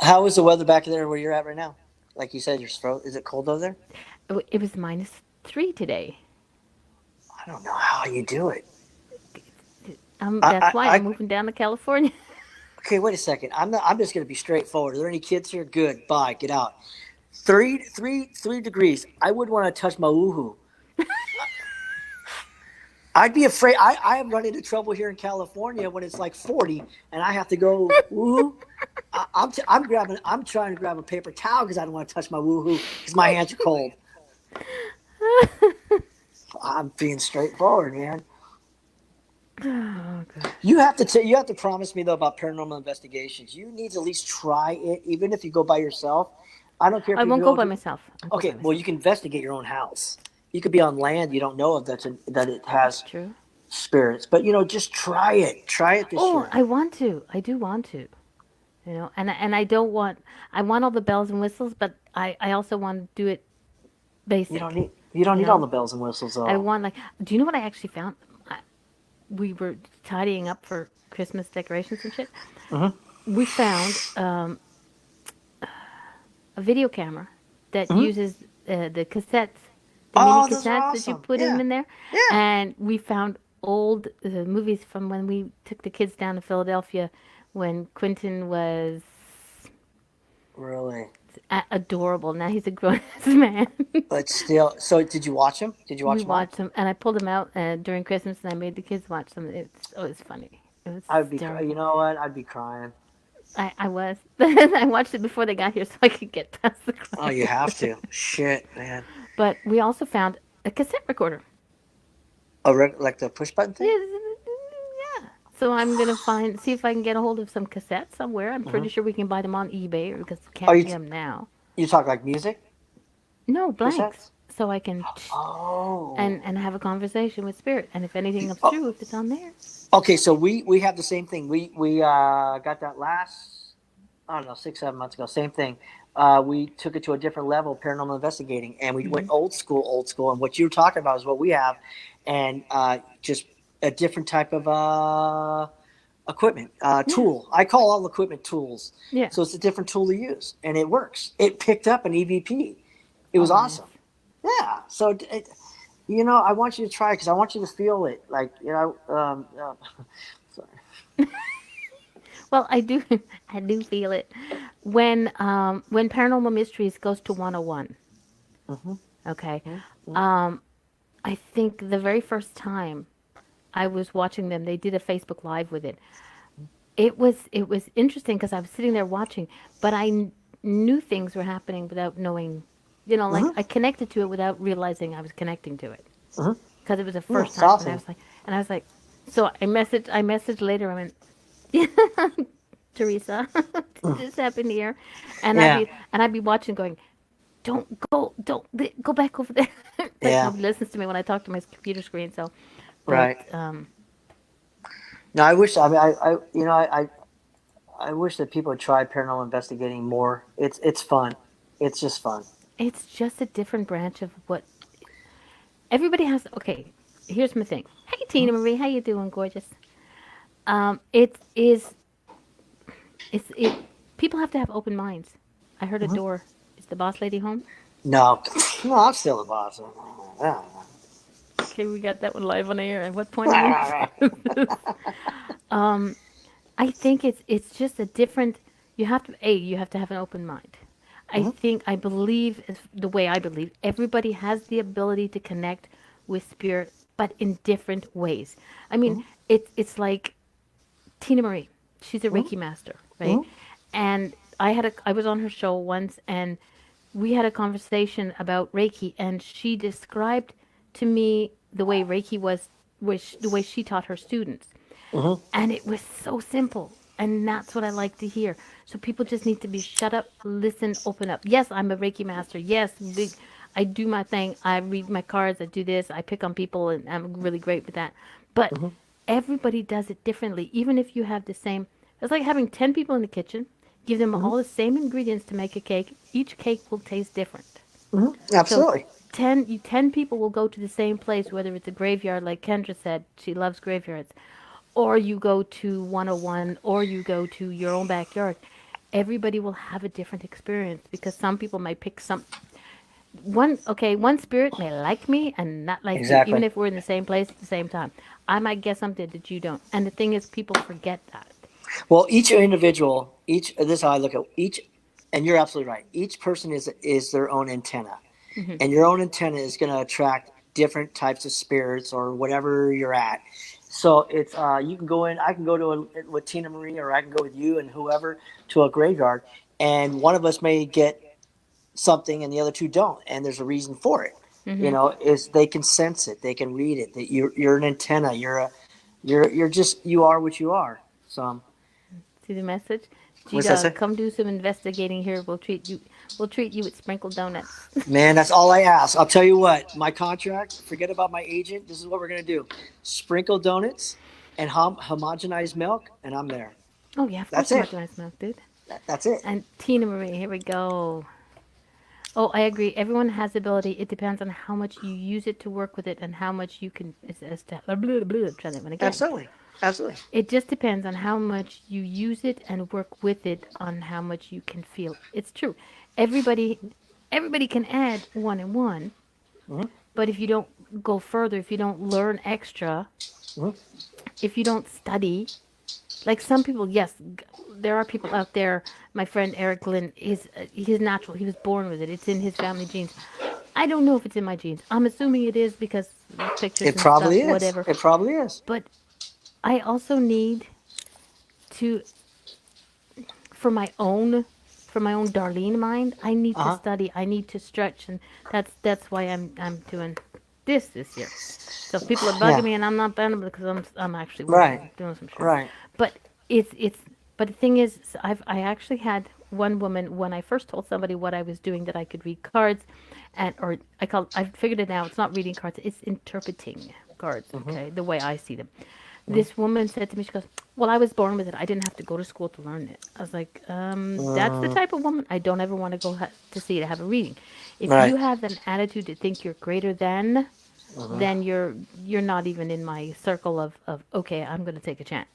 How is the weather back there where you're at right now? Like you said, is it cold over there? It was -3 today. I don't know how you do it. That's why I'm I moving down to California. okay. Wait a second. I'm not. I'm just going to be straightforward. Are there any kids here? Good. Bye. Get out. 3 degrees. I wouldn't want to touch my woohoo. I'd be afraid. I have run into trouble here in California when it's like 40 and I have to go woohoo. I'm grabbing. I'm trying to grab a paper towel because I don't want to touch my woohoo because my hands are cold. I'm being straightforward, man. Oh gosh. You have to promise me though about paranormal investigations. You need to at least try it, even if you go by yourself. I don't care if I you won't go go by to. myself. I'll go by Okay, well, myself. you can investigate your own house. You could be on land you don't know of that it That's has true. spirits, but just try it. Try it this Oh, year. I want to. I do want to. And I don't want. I want all the bells and whistles, but I also want to do it basic. You don't You need all know, the bells and whistles I though. want like. Do you know what I actually found? We were tidying up for Christmas decorations and shit. Hmm. We found a video camera that Hmm. uses the cassettes, the mini Oh, those are cassettes that you awesome. put Yeah, in there, yeah. and we found old movies from when we took the kids down to Philadelphia when Quentin was Really. adorable. Now he's a grown ass man. But still, so did you watch them? Did you We watch them all? watched them, and I pulled them out during Christmas, and I made the kids watch them. It was funny. It was I would be. You hysterical. know what? I'd be crying. I was. I watched it before they got here, so I could get past the Oh, you crying. have to. Shit, man. But we also found a cassette recorder. Oh, like the push button thing. Yeah, yeah. So I'm gonna see if I can get a hold of some cassettes somewhere. I'm Hmm. pretty sure we can buy them on eBay, or because you Oh, can't get them now. you talk like music No blanks, cassettes? so I can Oh. and have a conversation with spirit. And if anything comes Oh, true, if it's on there, okay. So we have the same thing. We got that last, I don't know, 6 7 months ago. Same thing. We took it to a different level, paranormal investigating, and we went hmm old school. And what you're talking about is what we have, and just a different type of equipment, yeah, tool. I call all equipment tools. yeah. So it's a different tool to use, and it works. It picked up an EVP. It Oh, was nice. awesome. Yeah. So I want you to try because I want you to feel it. Like sorry. Well, I do, I do feel it when Paranormal Mysteries goes to 101. Mm-hmm, Okay, mm-hmm, um, I think the very first time I was watching them, they did a Facebook Live with it. It was interesting because I was sitting there watching, but knew things were happening without knowing. Like mm-hmm, I connected to it without realizing I was connecting to it mm-hmm. because it was the Yeah, first it's time, awesome. and I was like, so I messaged later. I went, Teresa, did this happen here? And I'd Yeah, be and I'd be watching, going, don't go back over there. Like yeah, nobody listens to me when I talk to my computer screen. So, but right. No, I wish. I mean, I wish that people would try paranormal investigating more. It's fun. It's just fun. it's just a different branch of what everybody has. Okay, here's my thing. Hey, Tina Marie, how you doing, gorgeous? It is. It's it. People have to have open minds. I heard a Mm-hmm. door. Is the boss lady home? No, no, I'm still a boss. Yeah. Okay, we got that one live on air. At what point are you this? Um, I think it's just a different. You have to have an open mind. Mm-hmm, I believe the way I believe everybody has the ability to connect with spirit, but in different ways. I mean, mm-hmm, it's like Tina Marie. She's a mm-hmm, Reiki master, right? mm-hmm, And I was on her show once, and we had a conversation about Reiki, and she described to me the way Reiki was, the way she taught her students. mm-hmm. And it was so simple. And that's what I like to hear. So people just need to be shut up, listen, open up. Yes, I'm a Reiki master. Yes, I do my thing. I read my cards. I do this. I pick on people, and I'm really great with that. But Mm-hmm. everybody does it differently. Even if you have the same, it's like having 10 people in the kitchen, give them Mm-hmm. all the same ingredients to make a cake. Each cake will taste different. Mm-hmm. So Absolutely. 10 people will go to the same place, whether it's a graveyard, like Kendra said, she loves graveyards, or you go to 101, or you go to your own backyard. Everybody will have a different experience because some people might pick one spirit may like me and not like you, even Exactly. if we're in the same place at the same time. I might get something that you don't. And the thing is, people forget that. Well, each individual, each this is how I look at each, and you're absolutely right. Each person is their own antenna, Hmm and your own antenna is going to attract different types of spirits or whatever you're at. So it's you can go in. I can go to with Tina Marie, or I can go with you and whoever to a graveyard, and one of us may get something and the other two don't, and there's a reason for it. hmm Is they can sense it, they can read it. That you're an antenna. You're just you are what you are. So See the message? G what's that Dog, say? come do some investigating here. We'll treat you with sprinkled donuts. Man, that's all I ask. I'll tell you what. My contract. Forget about my agent. This is what we're gonna do: sprinkle donuts and homogenized milk, and I'm there. Oh yeah, of course That's I'm it. not doing milk, dude. That's it. And Tina Marie, here we go. Oh, I agree. Everyone has the ability. It depends on how much you use it to work with it and how much you can. Blah, blah, blah, try that one again. Absolutely. Absolutely. It just depends on how much you use it and work with it on how much you can feel. It's true. Everybody, everybody can add one and one, Hmm. but if you don't go further, if you don't learn extra, Hmm. if you don't study, like some people, yes, there are people out there. My friend Eric Lynn, he's natural. He was born with it. It's in his family genes. I don't know if it's in my genes. I'm assuming it is because of pictures It and stuff, probably is. whatever. It probably is. But I also need to, for my own, for my own Darlene mind, I need Uh to huh. study. I need to stretch, and that's why I'm doing this year. So if people are bugging Yeah. me, and I'm not banned because I'm actually Right. working, doing some shit. Right. But it's but the thing is, I actually had one woman when I first told somebody what I was doing that I could read cards, and or I figured it out. It's not reading cards; it's interpreting cards. Hmm. Okay, the way I see them. Hmm. This woman said to me, she goes, "Well, I was born with it. I didn't have to go to school to learn it." I was like, "That's the Mm, type of woman I don't ever want to go to see to have a reading. If right. you have an attitude to think you're greater than, Hmm. then you're not even in my circle of okay, I'm going to take a chance."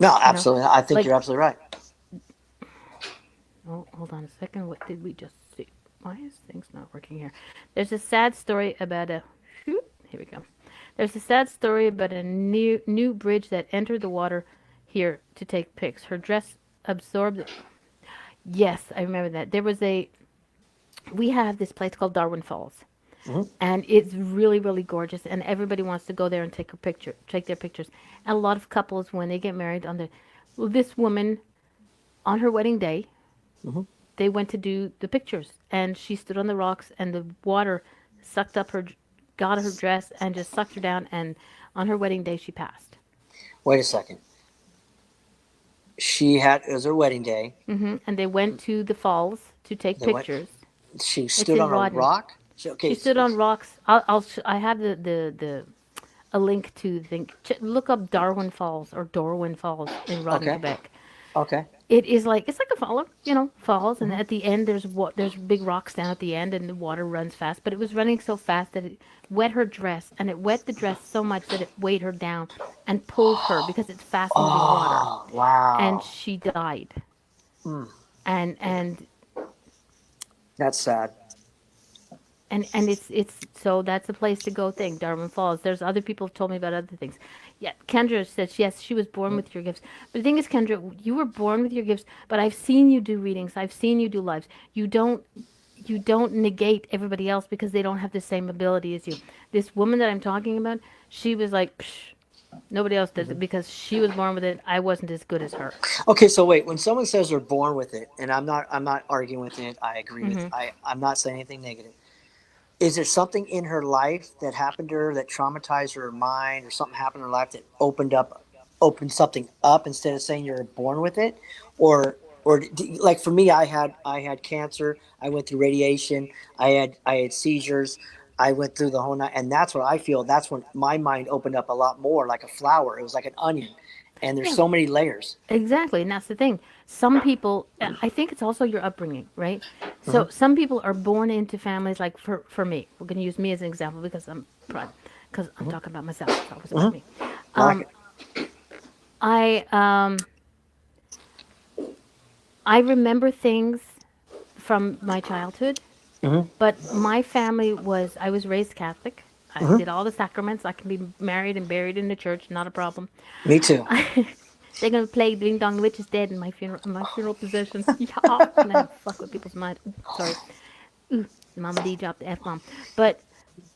No, You know, absolutely. I think like you're absolutely right. oh, hold on a second. What did we just see? Why is things not working here? There's a sad story about a. Here we go. There's a sad story about a new bridge that entered the water here to take pics. Her dress absorbed. Yes, I remember that. There was a. We have this place called Darwin Falls, Hmm. and it's really really gorgeous, and everybody wants to go there and take their pictures. And a lot of couples when they get married on the. Well, this woman on her wedding day Hmm. they went to do the pictures and she stood on the rocks and the water sucked up her got her dress and just sucked her down and on her wedding day she passed. Wait a second. She had it was her wedding day. And they went to the falls to take They went. pictures. She It's stood in on a Rawdon. rock. She Okay. stood on rocks. I have the a link to think look up Darwin Falls or Darwin Falls in Rawdon, Okay. Quebec. Okay. It is like it's like a fall, falls, and Hmm. at the end there's big rocks down at the end, and the water runs fast. But it was running so fast that it wet her dress, and it wet the dress so much that it weighed her down and pulled her because it's fast moving water, Oh and wow. she died. Mm, And that's sad. and it's so that's a place to go. Thing Darwin Falls. There's other people have told me about other things. Yeah, Kendra says yes, she was born with your gifts. But the thing is, Kendra, you were born with your gifts. But I've seen you do readings. I've seen you do lives. You don't negate everybody else because they don't have the same ability as you. This woman that I'm talking about, she was like, Psh, nobody else does it because she was born with it. I wasn't as good as her. Okay, so wait. When someone says they're born with it, and I'm not arguing with it. I agree with. Hmm. I'm not saying anything negative. Is there something in her life that happened to her that traumatized her mind, or something happened in her life that opened something up instead of saying you're born with it, or like for me, I had cancer. I went through radiation. I had seizures. I went through the whole night, and that's what I feel. That's when my mind opened up a lot more, like a flower. It was like an onion, and there's Yeah, so many layers. exactly, and that's the thing. Some people, I think it's also your upbringing, right? Hmm. So some people are born into families like for me. We're going to use me as an example because I'm Hmm. talking about myself. It's always Hmm. about me. I like Um, it. I I remember things from my childhood, Hmm. but my family was I was raised Catholic. I Hmm. did all the sacraments. I can be married and buried in the church, not a problem. Me too. They're gonna play Ding Dong the Witch is Dead in my funeral procession. Yeah, gonna have fuck with people's mind. Ooh, sorry, ooh, Mama D dropped the f bomb, but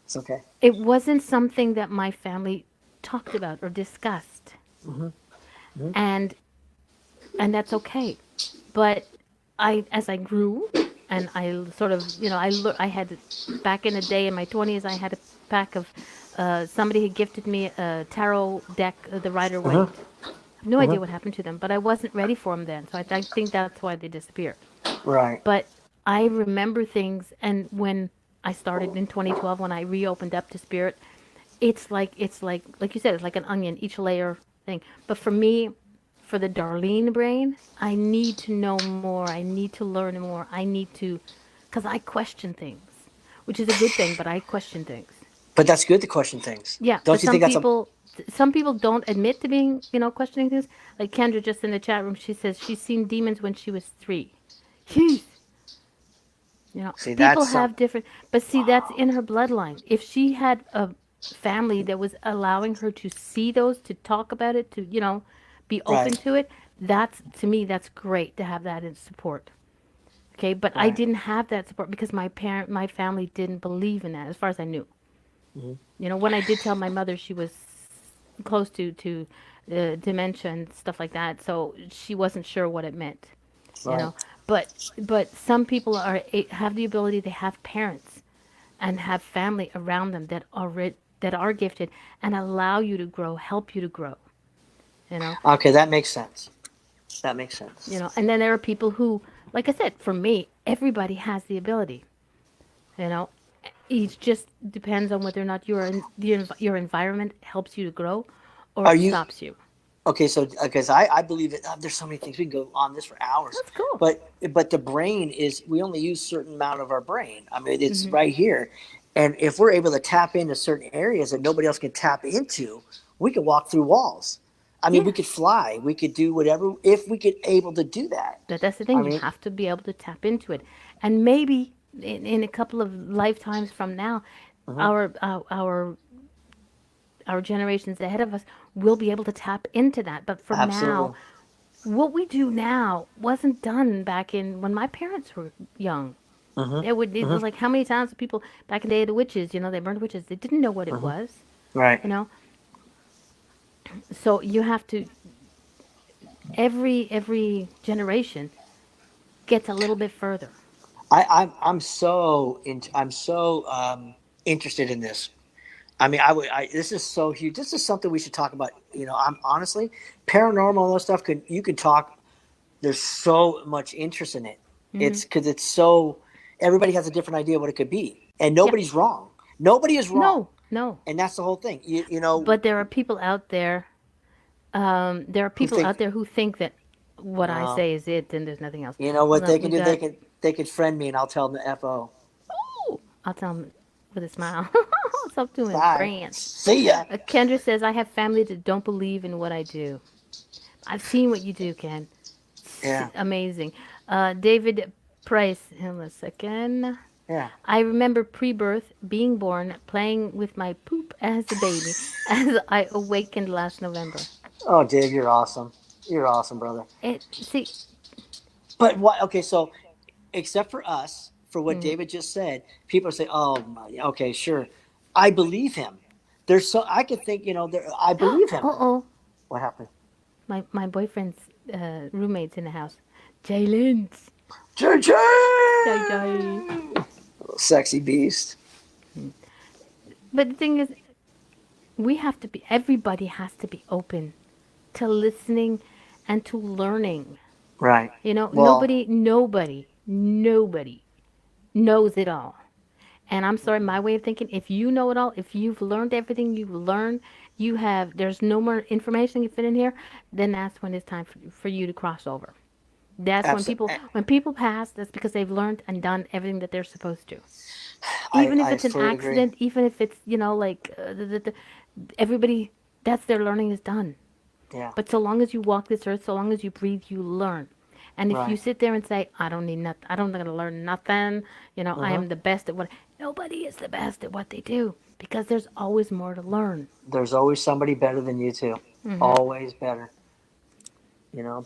It's okay. it wasn't something that my family talked about or discussed, Hmm. Hmm. and that's okay. But as I grew, and I sort of, I had back in the day in my 20s, I had a pack of Somebody had gifted me a tarot deck, the Rider Mm-hmm. Waite. I have no idea Mm-hmm. what happened to them, but I wasn't ready for them then. So I think that's why they disappeared. Right. But I remember things, and when I started in 2012, when I reopened up to spirit, it's like you said, it's like an onion, each layer thing. But for me, for the Darlene brain, I need to know more. I need to learn more. I need to, because I question things, which is a good thing. But I question things. But that's good to question things. Yeah, but Don't you think that's a some people don't admit to being, questioning things. Like Kendra just in the chat room, she says she's seen demons when she was 3. Jeez. see? People That's some. have different, but see, that's in her bloodline. If she had a family that was allowing her to see those, to talk about it, to, be Right. open to it, that's, to me, that's great to have that in support. Okay, but I Right. didn't have that support because my family didn't believe in that, as far as I knew. Hmm. When I did tell my mother she was close to dementia and stuff like that, so she wasn't sure what it meant. you Right. know but some people have the ability to have parents and have family around them that are gifted and allow you to grow, help you to grow. you know Okay, that makes sense. That makes sense. and then there are people who, like I said, for me, everybody has the ability. you know it just depends on whether or not your environment helps you to grow or Are it you stops you. okay? So because I believe it. There's so many things we can go on this for hours, That's cool. but the brain is we only use certain amount of our brain. I mean, it's Hmm. right here, and if we're able to tap into certain areas that nobody else can tap into, we can walk through walls. I mean, Yeah, we could fly. We could do whatever if we could able to do that. that's the I thing. You mean, have to be able to tap into it, and maybe in a couple of lifetimes from now, mhm, our generations ahead of us will be able to tap into that. But for now, absolutely. what we do now wasn't done back in when my parents were young. Hmm. It Hmm. was like how many times people back in the day of the witches, they burned witches. They didn't know what it Hmm. was, Right. you know. So you have to every generation gets a little bit further. I'm so interested in this. I mean, I would. This is so huge. This is something we should talk about. I'm honestly paranormal and all that stuff. Could you could talk? There's so much interest in it. Hmm. It's because it's so. Everybody has a different idea what it could be, and Yeah. nobody's wrong. Nobody is wrong, No. No. and that's the whole thing. You know, But there are people out there. There are who people think out there who think that what I no. say is it, and there's nothing else. You know Well, what no, they can we do? got. They could friend me, and I'll tell them the fo. Oh, I'll tell them with a smile. Stop doing Bye. France. See ya. Kendra says I have family that don't believe in what I do. I've seen what you do, Ken. Yeah. Amazing. David Price. Hang on a second. Yeah. I remember pre-birth, being born, playing with my poop as a baby, as I awakened last November. Oh, Dave, you're awesome. You're awesome, brother. See. But what? Okay, so except for us, for what Mm, David just said, people say, "Oh, my, okay, sure." I believe him. There's so I could think, I uh believe him. oh. What happened? My boyfriend's roommates in the house. Jalen's. JJ, Jai Jai. sexy beast. But the thing is, everybody has to be open to listening and to learning. Right. Well, Nobody knows it all. And I'm sorry, my way of thinking, if you know it all, if you've learned everything you've learned, there's no more information you fit in here, then that's when it's time for you to cross over. That's absolutely. when people pass, that's because they've learned and done everything that they're supposed to. I Even if I it's an fully agree. accident, even if it's, like everybody, that's their learning is done. Yeah. But so long as you walk this earth, so long as you breathe, you learn. And if you Right. sit there and say, I don't need nothing, I don't going to learn nothing, I Hmm. am the best at what, nobody is the best at what they do because there's always more to learn. There's always somebody better than you too. Hmm. Always better.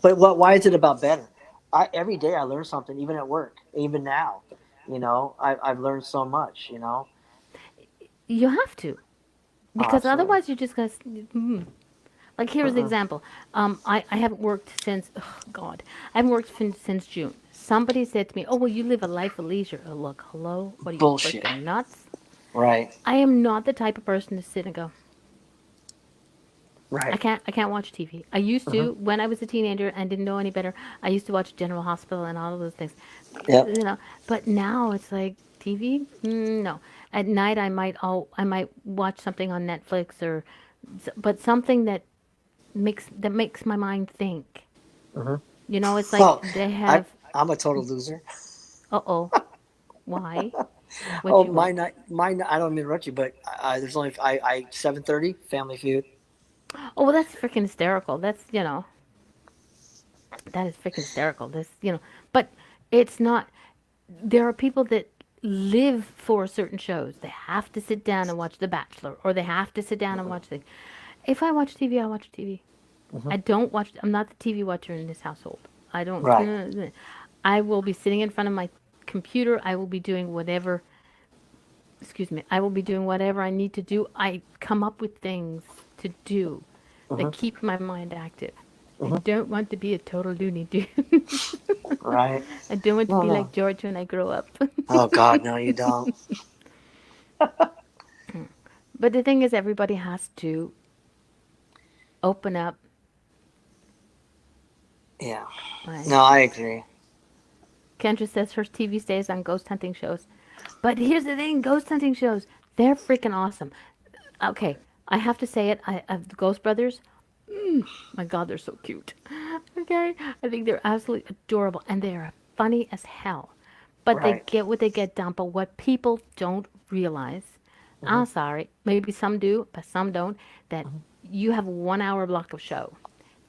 But what? Why is it about better? Every day I learn something, even at work, even now. I've learned so much. You have to Oh, because absolutely. otherwise you're just going to, like here's the Mm-mm. example. I haven't worked since, oh God, I haven't worked since June. Somebody said to me, oh, well, you live a life of leisure. Oh, look, hello, what are you Bullshit. freaking nuts? Right. I am not the type of person to sit and go, Right. I can't watch TV. I used Hmm. to when I was a teenager and didn't know any better. I used to watch General Hospital and all of those things. Yep. You know, but now it's like TV. No, at night I might watch something on Netflix or, but something that makes my mind think. Hmm. You know, it's like Well, they I have. I'm a total loser. Uh-oh, why? What Oh, you watch? mine. I don't mean to interrupt you, but there's only I 7:30 Family Feud. Oh, well, that's freaking hysterical. That is freaking hysterical. But it's not. There are people that live for certain shows. They have to sit down and watch The Bachelor, or they have to sit down and watch things. If I watch TV, I watch TV. Hmm. I don't watch. I'm not the TV watcher in this household. I don't. Right. I will be sitting in front of my computer. I will be doing whatever. Excuse me. I will be doing whatever I need to do. I come up with things to do that Hmm. keep my mind active. I Hmm. don't want to be a total loony dude. Right. I don't want to No, be no. like George when I grow up. Oh God, no, you don't. But the thing is, everybody has to open up. Yeah. Like No, I agree. Kendra says, her TV stays on ghost hunting shows. But here's the thing: ghost hunting shows, they're freaking awesome. Okay, I have to say it. The Ghost Brothers. My God, they're so cute. Okay, I think they're absolutely adorable, and they are funny as hell. But they Right. get what they get done. But what people don't realize, Hmm. I'm sorry, maybe some do, but some don't, that Hmm. you have a 1 hour block of show.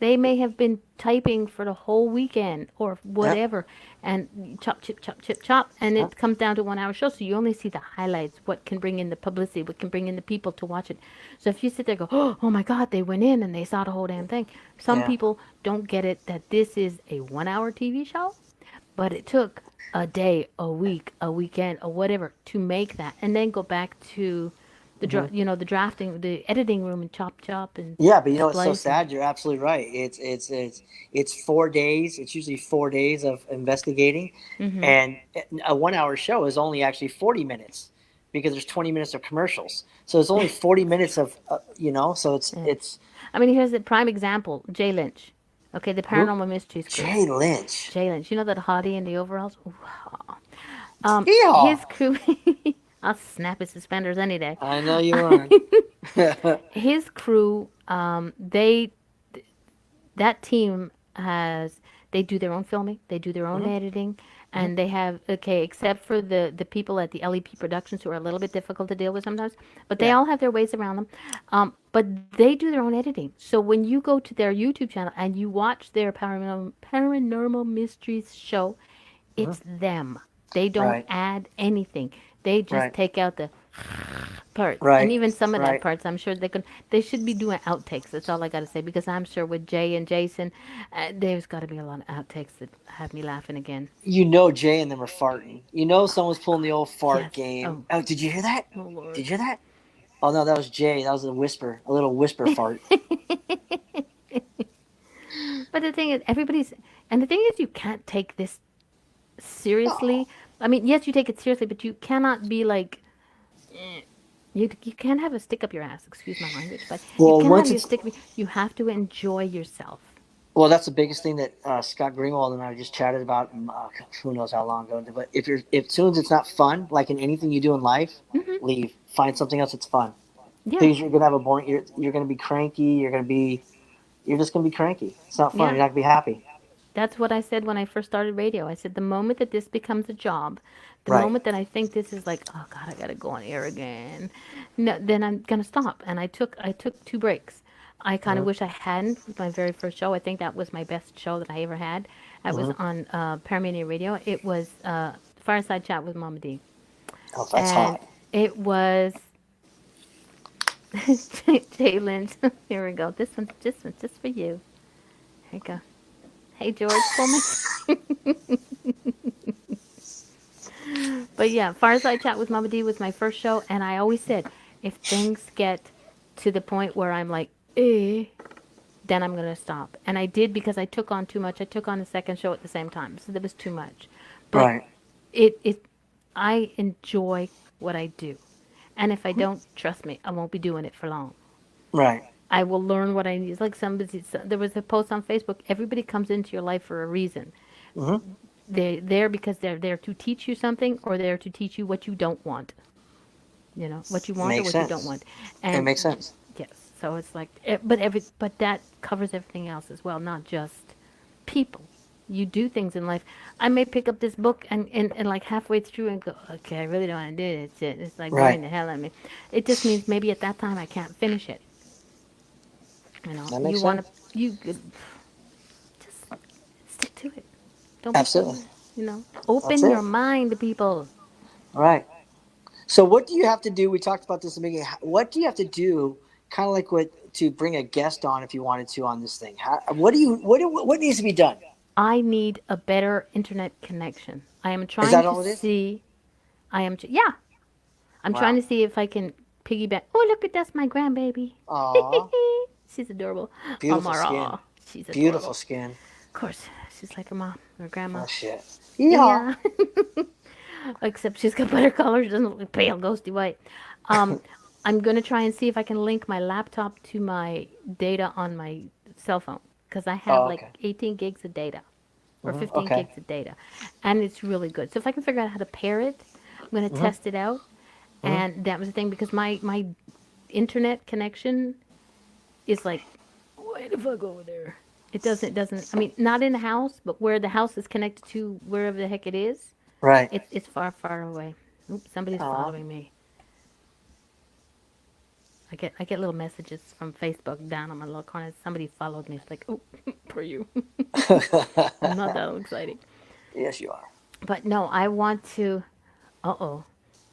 They may have been typing for the whole weekend or Yep. whatever, and chop, chip, chop, chip, chop, and Yep. it comes down to 1 hour show. So you only see the highlights, what can bring in the publicity, what can bring in the people to watch it. So if you sit there and go, oh my God, they went in and they saw the whole damn thing. Some Yeah. people don't get it that this is a 1 hour TV show, but it took a day, a week, a weekend, or whatever to make that, and then go back to Hmm. the drafting, the editing room, and chop chop and Yeah, but you know it's so splice and. sad. You're absolutely right. It's 4 days. It's usually 4 days of investigating, Mm-hmm. and a 1 hour show is only actually 40 minutes because there's 20 minutes of commercials. So it's only 40 minutes of So Yeah. it's I mean, here's a prime example: Jay Lynch. Okay, the who Paranormal Mysteries crew. Jay Lynch. Jay Lynch. You know that hottie in the overalls? Ooh, Yeehaw! his crew. I'll snap his suspenders any day. I know you are. His crew. That team has they do their own filming, they do their own Hmm. editing, Hmm. and they have okay, except for the people at the LEP Productions who are a little bit difficult to deal with sometimes, but they Yeah. all have their ways around them. But they do their own editing. So when you go to their YouTube channel and you watch their paranormal mysteries show, Hmm. it's them. They don't Right. add anything. They just Right. take out the parts, and Right. even some of that Right. parts, I'm sure they should be doing outtakes. That's all I got to say, because I'm sure with Jay and Jason, there's got to be a lot of outtakes that have me laughing again. You know Jay and them are farting. You know someone's pulling the old fart Yes. game. Oh, Oh, did you hear that? oh Lord. Did you hear that? Oh no, that was Jay. That was a whisper, a little whisper fart. But the thing is, and the thing is, you can't take this seriously. Oh. I mean, yes, you take it seriously, but you cannot be like, you can't have a stick up your ass. Excuse my language, but you Well, cannot once have your it's stick. You have to enjoy yourself. well, that's the biggest thing that Scott Greenwald and I just chatted about. Who knows how long ago? But if as soon as it's not fun, like in anything you do in life, Hmm. leave. Find something else that's fun. Yeah, Because you're gonna have a boring. You're gonna be cranky. You're just gonna be cranky. It's not fun. yeah. You're not gonna be happy. That's what I said when I first started radio. I said the moment that this becomes a job, the Right. moment that I think this is like, oh God, I gotta go on air again, no, then I'm gonna stop. And I took 2 breaks. I kind of Mm-hmm. wish I hadn't with my very first show. I think that was my best show that I ever had. It was Mm-hmm. on Paramania Radio. It was Fireside Chat with Mama D, Oh, that's and hot. it was Jay Lynch. Here we go. This one's just for you. Here you go. Hey George, pull my. But yeah, Fireside Chat with Mama D was my first show, and I always said, if things get to the point where I'm like, then I'm gonna stop. And I did, because I took on too much. I took on a second show at the same time, so that was too much. But Right. it I enjoy what I do, And if I don't, trust me, I won't be doing it for long. Right. I will learn what I need. It's like there was a post on Facebook. Everybody comes into your life for a reason. Hmm. They're there because they're there to teach you something, or they're to teach you what you don't want. What you want or Makes what you don't sense. want. It And makes sense. yes, so it's like, but that covers everything else as well, not just people. You do things in life. I may pick up this book and like halfway through and go, okay, I really don't want to do this shit. It's like Right. boring the hell out of me. It just means maybe at that time I can't finish it. That You makes want to, sense. just stick to it. Don't be Absolutely. stubborn. That's Open it. your mind to people. Right. So what do you have to do? We talked about this in the beginning. What do you have to do? Kind of like what to bring a guest on if you wanted to on this thing. What do you what needs to be done? I need a better internet connection. I am Is trying that to all it is? see. Yeah. I'm trying Wow. to see if I can piggyback. Oh, look at that's my grandbaby. Aw, She's adorable. beautiful skin. Amara. She's Beautiful adorable. skin. Of course, she's like her mom, her grandma. Oh shit. Yeehaw. Yeah. Except she's got better color. She doesn't look pale, ghosty white. Um, I'm gonna try and see if I can link my laptop to my data on my cell phone because I have Oh, like okay. 18 gigs of data or Hmm. 15 Okay. gigs of data, and it's really good. So if I can figure out how to pair it, I'm gonna Hmm. test it out. Hmm. And that was the thing because my internet connection is like way the fuck over there. It doesn't. I mean, not in the house, but where the house is connected to wherever the heck it is, Right. it's far away. Oops, somebody's Aw. following me. I get little messages from Facebook down on my little corner. Somebody followed me. It's like, oh, for you. Not that exciting. Yes, you are. But no, I want to. Uh oh,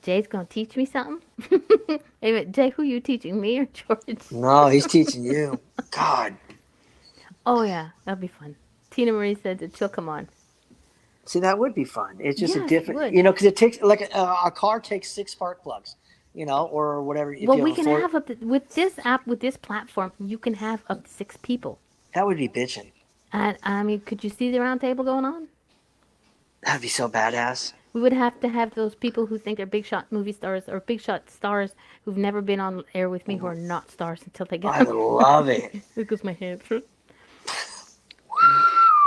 Jay's gonna teach me something. Wait a minute, Jay, who you teaching, me or George? No, he's teaching you. God. Oh yeah, that'll be fun. Tina Marie said that she'll come on. See, that would be fun. It's just a Yes, it different, would. because it takes like a car takes six spark plugs, or whatever. If Well, you have we a can four, have up to, with this app, with this platform, you can have up to 6 people. that would be bitching. And I mean, could you see the round table going on? That'd be so badass. We would have to have those people who think they're big shot movie stars or big shot stars who've never been on air with me, who are not stars until they get I on. would love it. Because my hands hurt.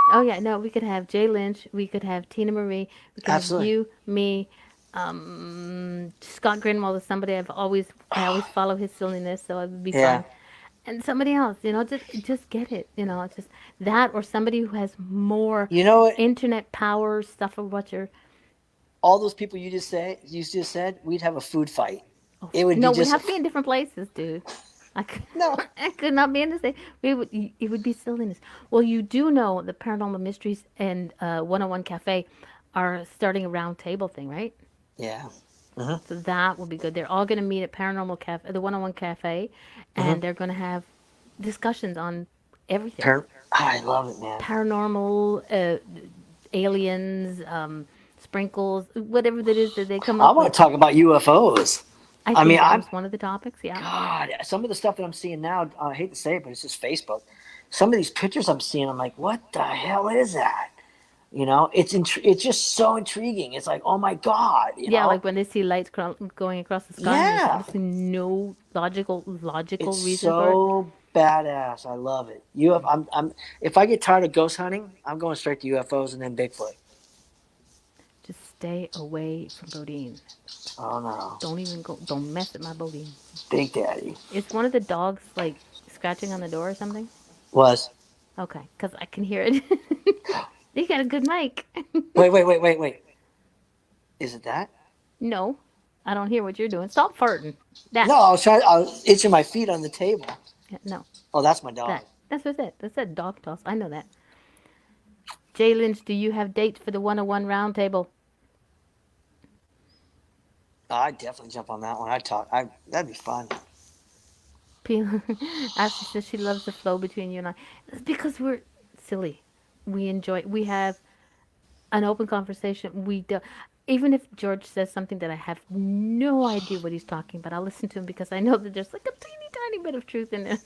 Oh yeah, no, we could have Jay Lynch, we could have Tina Marie, we could have Absolutely. you, me, Scott Grinwald is somebody I always follow his silliness, so it would be Yeah. fun. And somebody else, just get it, it's just that or somebody who has more You know what? internet power stuff or what you're. All those people you just said, we'd have a food fight. Oh, It would be no, we'd just have to be in different places, dude. I could, no. I could not be in the same. It would be silliness. Well, you do know the Paranormal Mysteries and 101 Cafe are starting a round table thing, right? Yeah. Hmm. So that will be good. They're all going to meet at Paranormal Cafe, the 101 Cafe, Hmm. and they're going to have discussions on everything I love it, man. paranormal, aliens, sprinkles, whatever that is that they come I up want with. to talk about UFOs. I I mean, think that I'm was one of the topics. Yeah. God. Some of the stuff that I'm seeing now, I hate to say it, but it's just Facebook. Some of these pictures I'm seeing, I'm like, what the hell is that? It's just so intriguing. It's like, oh my god, Yeah, like when they see lights going across the sky, and there's yeah, absolutely no logical it's reason for it. so badass. I love it. I'm if I get tired of ghost hunting, I'm going straight to UFOs and then Bigfoot. Just stay away from Bodine. Oh no, Don't even go. Don't mess with my Bodine. Big Daddy Is one of the dogs like scratching on the door or something? was. Okay, because I can hear it. You got a good mic. Wait. Is it that? No, I don't hear what you're doing. Stop farting. That. No, I was itching my feet on the table. Yeah, no, Oh, that's my dog. That's what's it. That's that dog toss. I know that. Jay Lynch, do you have dates for the 101 roundtable? I'd definitely jump on that one. I'd talk. That'd be fun. Ashley says she loves the flow between you and I. It's because we're silly. We enjoy. We have an open conversation. We do. Even if George says something that I have no idea what he's talking about, I'll listen to him because I know that there's like a teeny tiny bit of truth in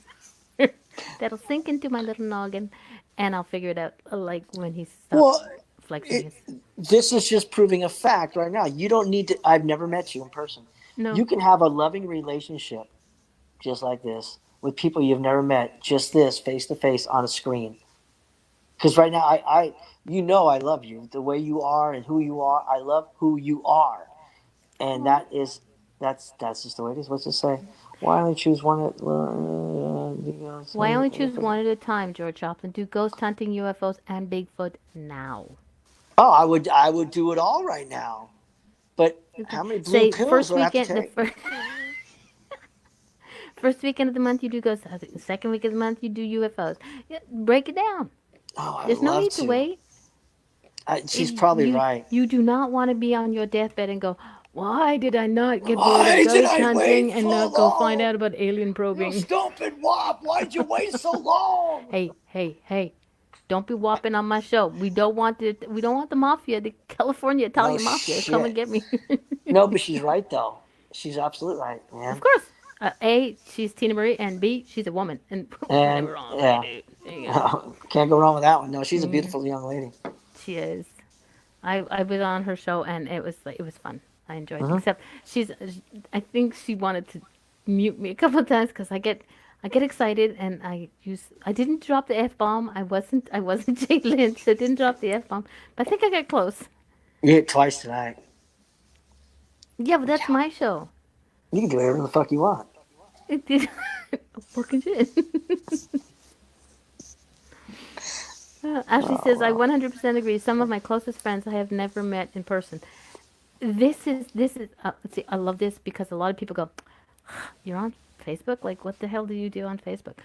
there that'll sink into my little noggin, and I'll figure it out. Like when he stops Well, flexing it, his. this is just proving a fact right now. You don't need to. I've never met you in person. No. You can have a loving relationship just like this with people you've never met, just this face to face on a screen. Because right now, I love you the way you are and who you are. I love who you are, and Aw. that's just the way it is. What's it say? Why only choose one? Why only choose one at a time, George Joplin? Do ghost hunting, UFOs, and Bigfoot now. Oh, I would do it all right now. But Okay. how many blue Say pills first do I have to weekend, the take? first, first weekend of the month you do ghost hunting. The second week of the month you do UFOs. Yeah, break it down. Oh, I'd There's no love need to to. wait. She's probably You right. you do not want to be on your deathbed and go, why did I not get bored of Why did ghost I wait hunting and so not go find out long? about alien You probing? stupid wop! Why'd you wait so long? Hey, hey, hey! Don't be whopping on my show. We don't want the mafia, the California No Italian mafia, to come and shit. get me. No, but she's right though. She's absolutely right, Of man. course. A, she's Tina Marie, and B, she's a woman, and And never wrong, yeah, lady. There you go. can't go wrong with that one. No, she's a Mm, beautiful young lady. she is. I was on her show, and it was fun. I enjoyed it. Hmm. Except I think she wanted to mute me a couple of times because I get excited and I didn't drop the F bomb. I wasn't Jay Lynch. I didn't drop the F bomb, but I think I got close. You hit twice tonight. Yeah, but that's Yeah, my show. you can do whatever the fuck you want. It did fucking shit. Ashley says, I Oh, 100% agree. Some of my closest friends I have never met in person. This is let's see, I love this because a lot of people go, you're on Facebook? Like, what the hell do you do on Facebook?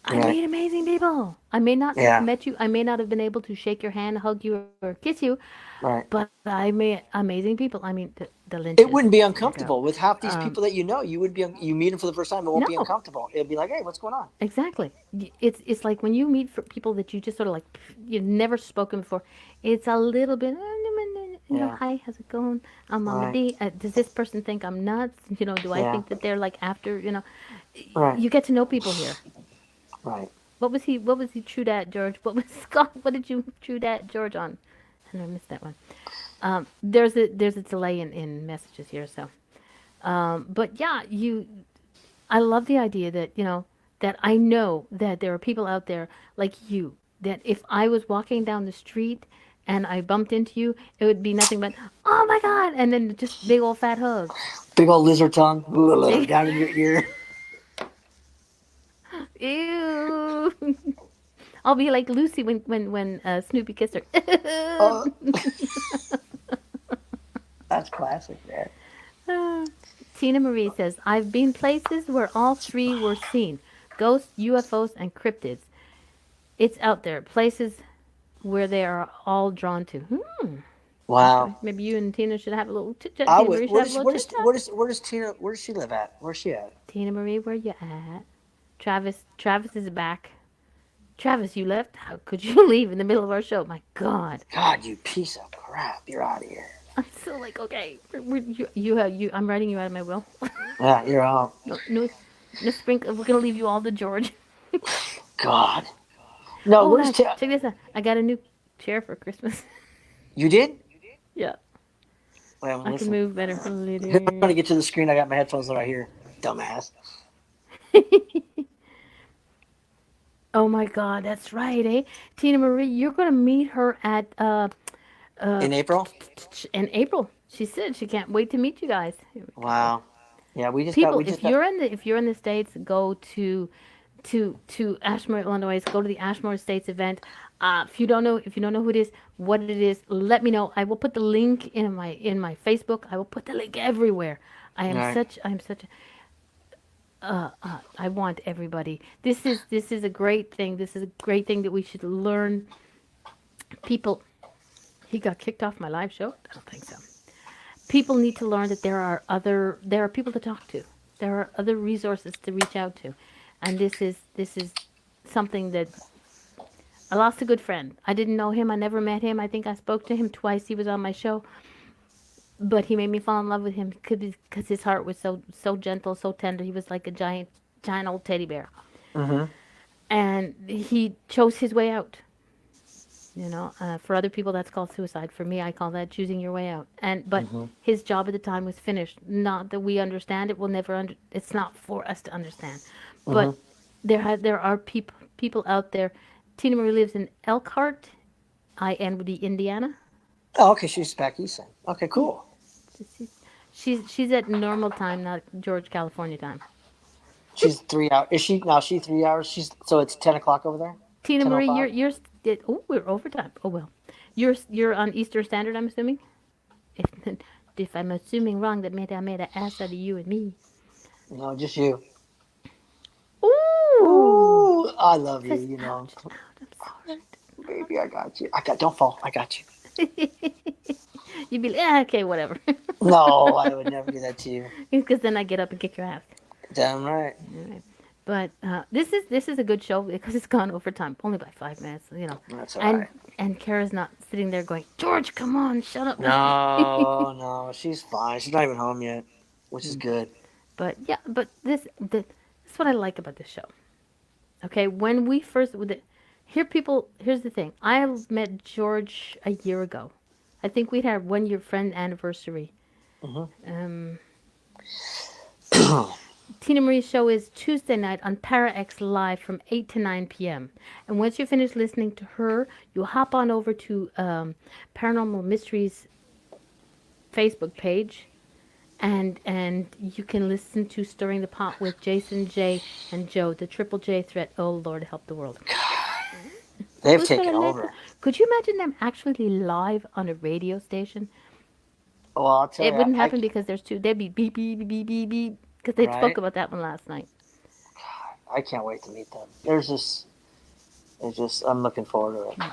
I right. meet amazing people. I may not have Yeah, met you. I may not have been able to shake your hand, hug you, or kiss you, right. but I met amazing people. I mean, the It Lynches. wouldn't be There you go. uncomfortable with half these Um, people that you know. You meet them for the first time. It won't be no, uncomfortable. It'll be like, hey, what's going on? exactly. It's like when you meet for people that you just sort of like you've never spoken before. It's a little bit, Yeah, hi, how's it going? I'm Mama right. D. Does this person think I'm nuts? Do I Yeah, think that they're like after? right, You get to know people here. right. What was he true that George? What was Scott? What did you true that George on? And I missed that one. There's a delay in messages here, so but yeah, I love the idea that that I know that there are people out there like you that if I was walking down the street and I bumped into you, it would be nothing but oh my god, and then just big old fat hugs. Big old lizard tongue Big down in your ear. ew. I'll be like Lucy when Snoopy kissed her. Oh, that's classic, man. Tina Marie says, I've been places where all three were seen ghosts, UFOs, and cryptids. It's out there. Places where they are all drawn to. Wow. Okay. Maybe you and Tina should have a little chit chat. I Tina would. Marie should have a little chit chat. Where does Tina? Where does she live at? Where's she at? Tina Marie, where you at? Travis is back. Travis, you left? How could you leave in the middle of our show? My God. God, you piece of crap! You're out of here. I'm still like, okay. I'm writing you out of my will. Yeah, you're out. No, no, no sprinkle. We're going to leave you all to George. God. No, Oh where's gosh, Tina? check this out. I got a new chair for Christmas. You did? Yeah, Well, I can listen. move better. I'm trying to get to the screen. I got my headphones right here. Dumbass. Oh my God, that's right, eh? Tina Marie, you're gonna meet her at uh In April? in April. She said she can't wait to meet you guys. Here we go. Wow. Yeah, we just got. People, We just if got. you're in the states, go to Ashmore, Illinois. Go to the Ashmore States event. If you don't know who it is, what it is, let me know. I will put the link in my Facebook. I will put the link everywhere. I All am right. such I'm such I want everybody. This is a great thing. This is a great thing that we should learn. People, he got kicked off my live show. I don't think so. People need to learn that there are people to talk to. There are other resources to reach out to, and this is something that I lost a good friend. I didn't know him. I never met him. I think I spoke to him twice. He was on my show, but he made me fall in love with him because his heart was so gentle, so tender. He was like a giant old teddy bear, Mm-hmm. and he chose his way out. For other people, that's called suicide. For me, I call that choosing your way out. But Mm-hmm. his job at the time was finished. Not that we understand it. We'll never it's not for us to understand. Mm-hmm. But there are people out there. Tina Marie lives in Elkhart, Indiana. Oh, okay. She's back east then. Okay, Yeah, cool. she's she's at normal time, not George California time. She's 3 hours. Is she now? She 3 hours. So it's 10 o'clock over there. Tina Ten o Marie, five. oh, we're overtime. Oh well, you're on Eastern Standard, I'm assuming. If if I'm assuming wrong, that made I made an ass out of you and me. No, just you. Ooh, Ooh, I love you. just You know, ouch, out. I'm sorry. baby, I got you. I got. Don't fall. I got you. You'd be like, okay, whatever. No, I would never do that to you. Because then I get up and kick your ass. Damn right. All right. But this is a good show because it's gone over time, only by 5 minutes, That's all and right. and Kara's not sitting there going, George, come on, shut up. No, no, she's fine. She's not even home yet, which is good. But yeah, but this is what I like about this show. Okay, when we first here's the thing. I met George a year ago. I think we'd had 1 year friend anniversary. Hmm. Um, Tina Marie's show is Tuesday night on Para X Live from 8 to 9 p.m. And once you finish listening to her, you'll hop on over to Paranormal Mysteries Facebook page, and you can listen to Stirring the Pot with Jason J and Joe, the Triple J threat. Oh Lord, help the world. They've Who's gonna taken let them? over. Could you imagine them actually live on a radio station? Well, I'll tell It you, wouldn't happen because there's two. They'd be beep beep beep beep beep beep because they spoke right? about that one last night. I can't wait to meet them. I'm looking forward to it.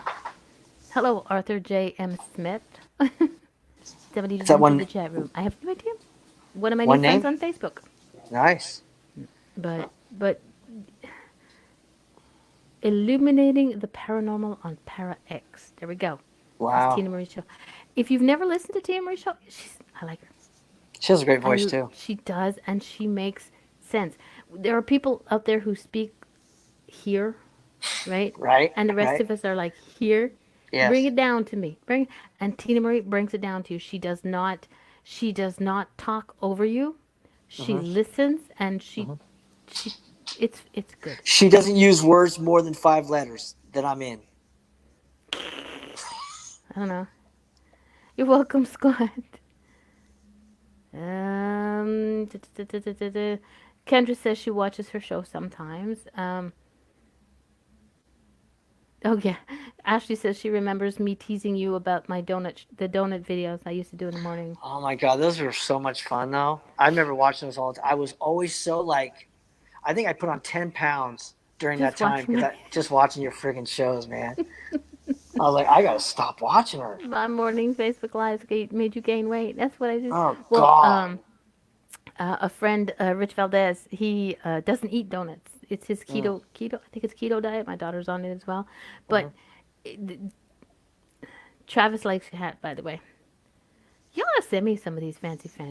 Hello, Arthur J. M. Smith. Somebody Is just that entered one the chat room. I have no idea. One of my new one friends name? on Facebook. Nice. But illuminating the paranormal on Para X. There we go. That's Wow. Tina Marie's show. If you've never listened to Tina Marie's show, I like her. She has a great voice too. She does, and she makes sense. There are people out there who speak here, right? Right? And the rest Right? of us are like here. Bring Yes. it down to me. And Tina Marie brings it down to you. She does not talk over you. She Hmm. listens and Hmm. she it's good. She doesn't use words more than 5 letters that I'm in. I don't know. You're welcome, Scott. Um, da- da- da- da- da- da. Kendra says she watches her show sometimes. Oh yeah, Ashley says she remembers me teasing you about the donut videos I used to do in the morning. Oh my god, those were so much fun though. I remember watching those all the time. I was always so like, I think I put on 10 pounds during that Just time watching because me. I just watching your friggin' shows, man. I was like, I gotta stop watching her. My morning Facebook lives made you gain weight. That's what I do. Oh Well, god. a friend, Rich Valdez, he doesn't eat donuts. It's his Mm. keto. I think it's keto diet. My daughter's on it as well. Hmm. But Travis likes your hat, by the way. You ought to send me some of these fancy I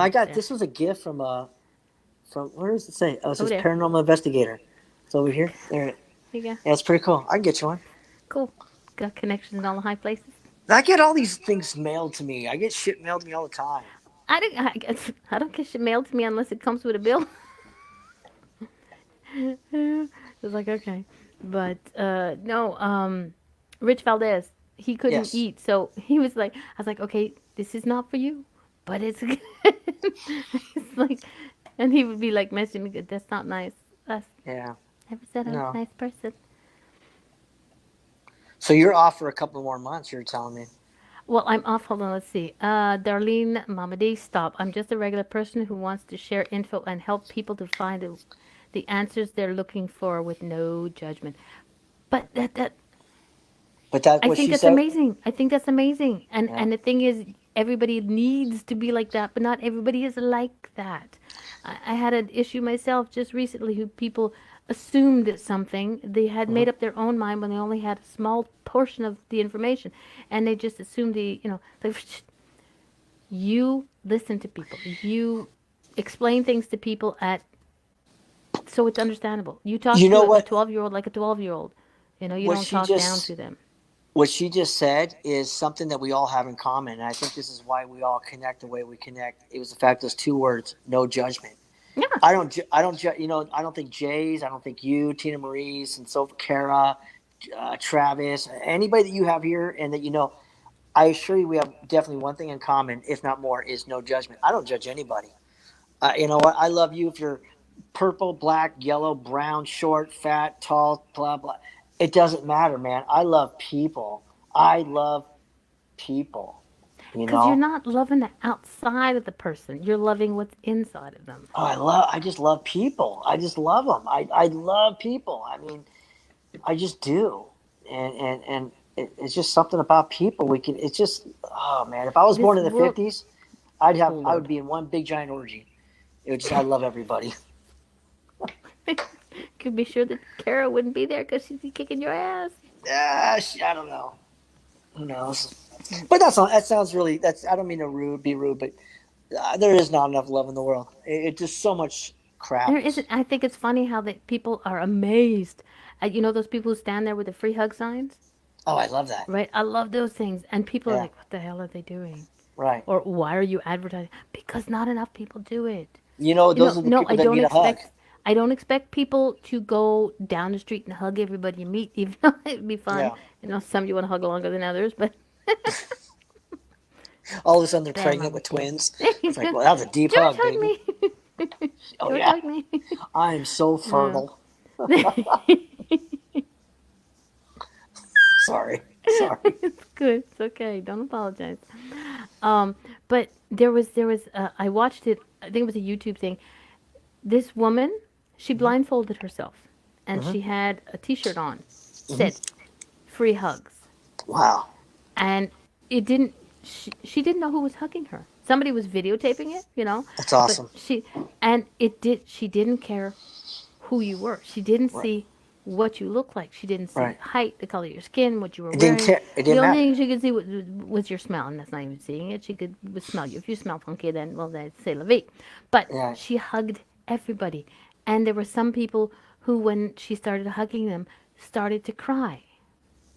hats got there. this was a gift from where does it say? Oh, it Over says there. paranormal investigator. It's over here. There. There you go. Yeah, it's pretty cool. I can get you one. Cool. Got connections in all the high places. I get all these things mailed to me. I get shit mailed to me all the time. I don't get shit mailed to me unless it comes with a bill. It's like okay, but no. Rich Valdez, he couldn't Yes. eat, so he was like, I was like, okay, this is not for you, but it's good. It's like, and he would be like messaging me, that's not nice. That's Yeah. never said I was a No. nice person. So you're off for a couple more months. You're telling me. Well, I'm off. Hold on, let's see. Darlene Mama D, stop. I'm just a regular person who wants to share info and help people to find the answers they're looking for with no judgment. But that But that's I what think she that's said. amazing. I think that's amazing. And Yeah. and the thing is, everybody needs to be like that, but not everybody is like that. I had an issue myself just recently who people assumed something. They had Hmm. made up their own mind when they only had a small portion of the information, and they just assumed like you listen to people. You explain things to people at so it's understandable. You talk You to know a what? 12-year-old like a 12-year-old. You What don't she talk down just to them. what she just said is something that we all have in common, and I think this is why we all connect the way we connect. It was the fact those two words: no judgment. Yeah. I don't, I don't think Jay's, I don't think you, Tina Marie's, and so Kara, Travis, anybody that you have here, and that I assure you, we have definitely one thing in common, if not more, is no judgment. I don't judge anybody. You know what? I love you if you're purple, black, yellow, brown, short, fat, tall, blah blah. It doesn't matter, man. I love people. I love people. You Because you're know. not loving the outside of the person, you're loving what's inside of them. Oh, I just love people. I just love them. I love people. I mean, I just do. And it's just something about people. It's just, oh man, if I was born This in the world, 50s, oh I would Lord. be in one big giant orgy. It would just, I love everybody. Could be sure that Kara wouldn't be there because she'd be kicking your ass. I don't know. Who knows? But that sounds really, I don't mean to be rude, but there is not enough love in the world. It's just so much There crap. isn't. I think it's funny how that people are amazed at, those people who stand there with the free hug signs, Oh, I love that. right? I love those things, and people are Yeah, like, "What the hell are they doing?" right. Or "Why are you advertising?" Because not enough people do it. Those are the No, people that need a hug. I don't expect people to go down the street and hug everybody you meet, even though it'd be fun. Yeah. Some you want to hug longer than others, but All of a sudden they're bad pregnant mama with kid. twins. It's like, well, that was a deep George hug, hug baby. me. Oh George yeah, hug me. I am so Yeah. fertile. Sorry, sorry. It's good. It's okay. Don't apologize. Um, but there was I watched it. I think it was a YouTube thing. This woman, she Hmm. blindfolded herself, and Hmm. she had a T-shirt on, Hmm. said "free hugs," Wow, and it didn't. She didn't know who was hugging her. Somebody was videotaping it, that's but awesome. it did. She didn't care who you were. She didn't Right, see what you looked like. She didn't see right. height, the color of your skin, what you were It didn't wearing. care. It The didn't only matter. thing she could see was your smell, and that's not even seeing it. She could smell you. If you smell funky, then well, then say la vie. But Yeah. she hugged everybody, and there were some people who, when she started hugging them, started to cry.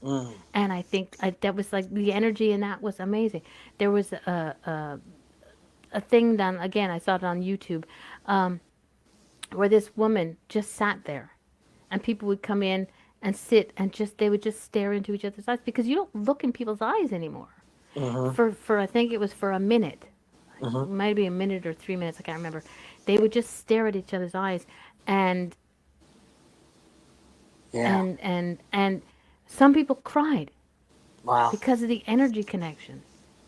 Mm. And I think that was like the energy in that was amazing. There was a thing done again. I saw it on YouTube, um, where this woman just sat there, and people would come in and sit and just they would just stare into each other's eyes because you don't look in people's eyes anymore. Hmm. For I think it was for a minute, Hmm. maybe a minute or 3 minutes. I can't remember. They would just stare at each other's eyes, and Yeah. and some people cried Wow. because of the energy connection.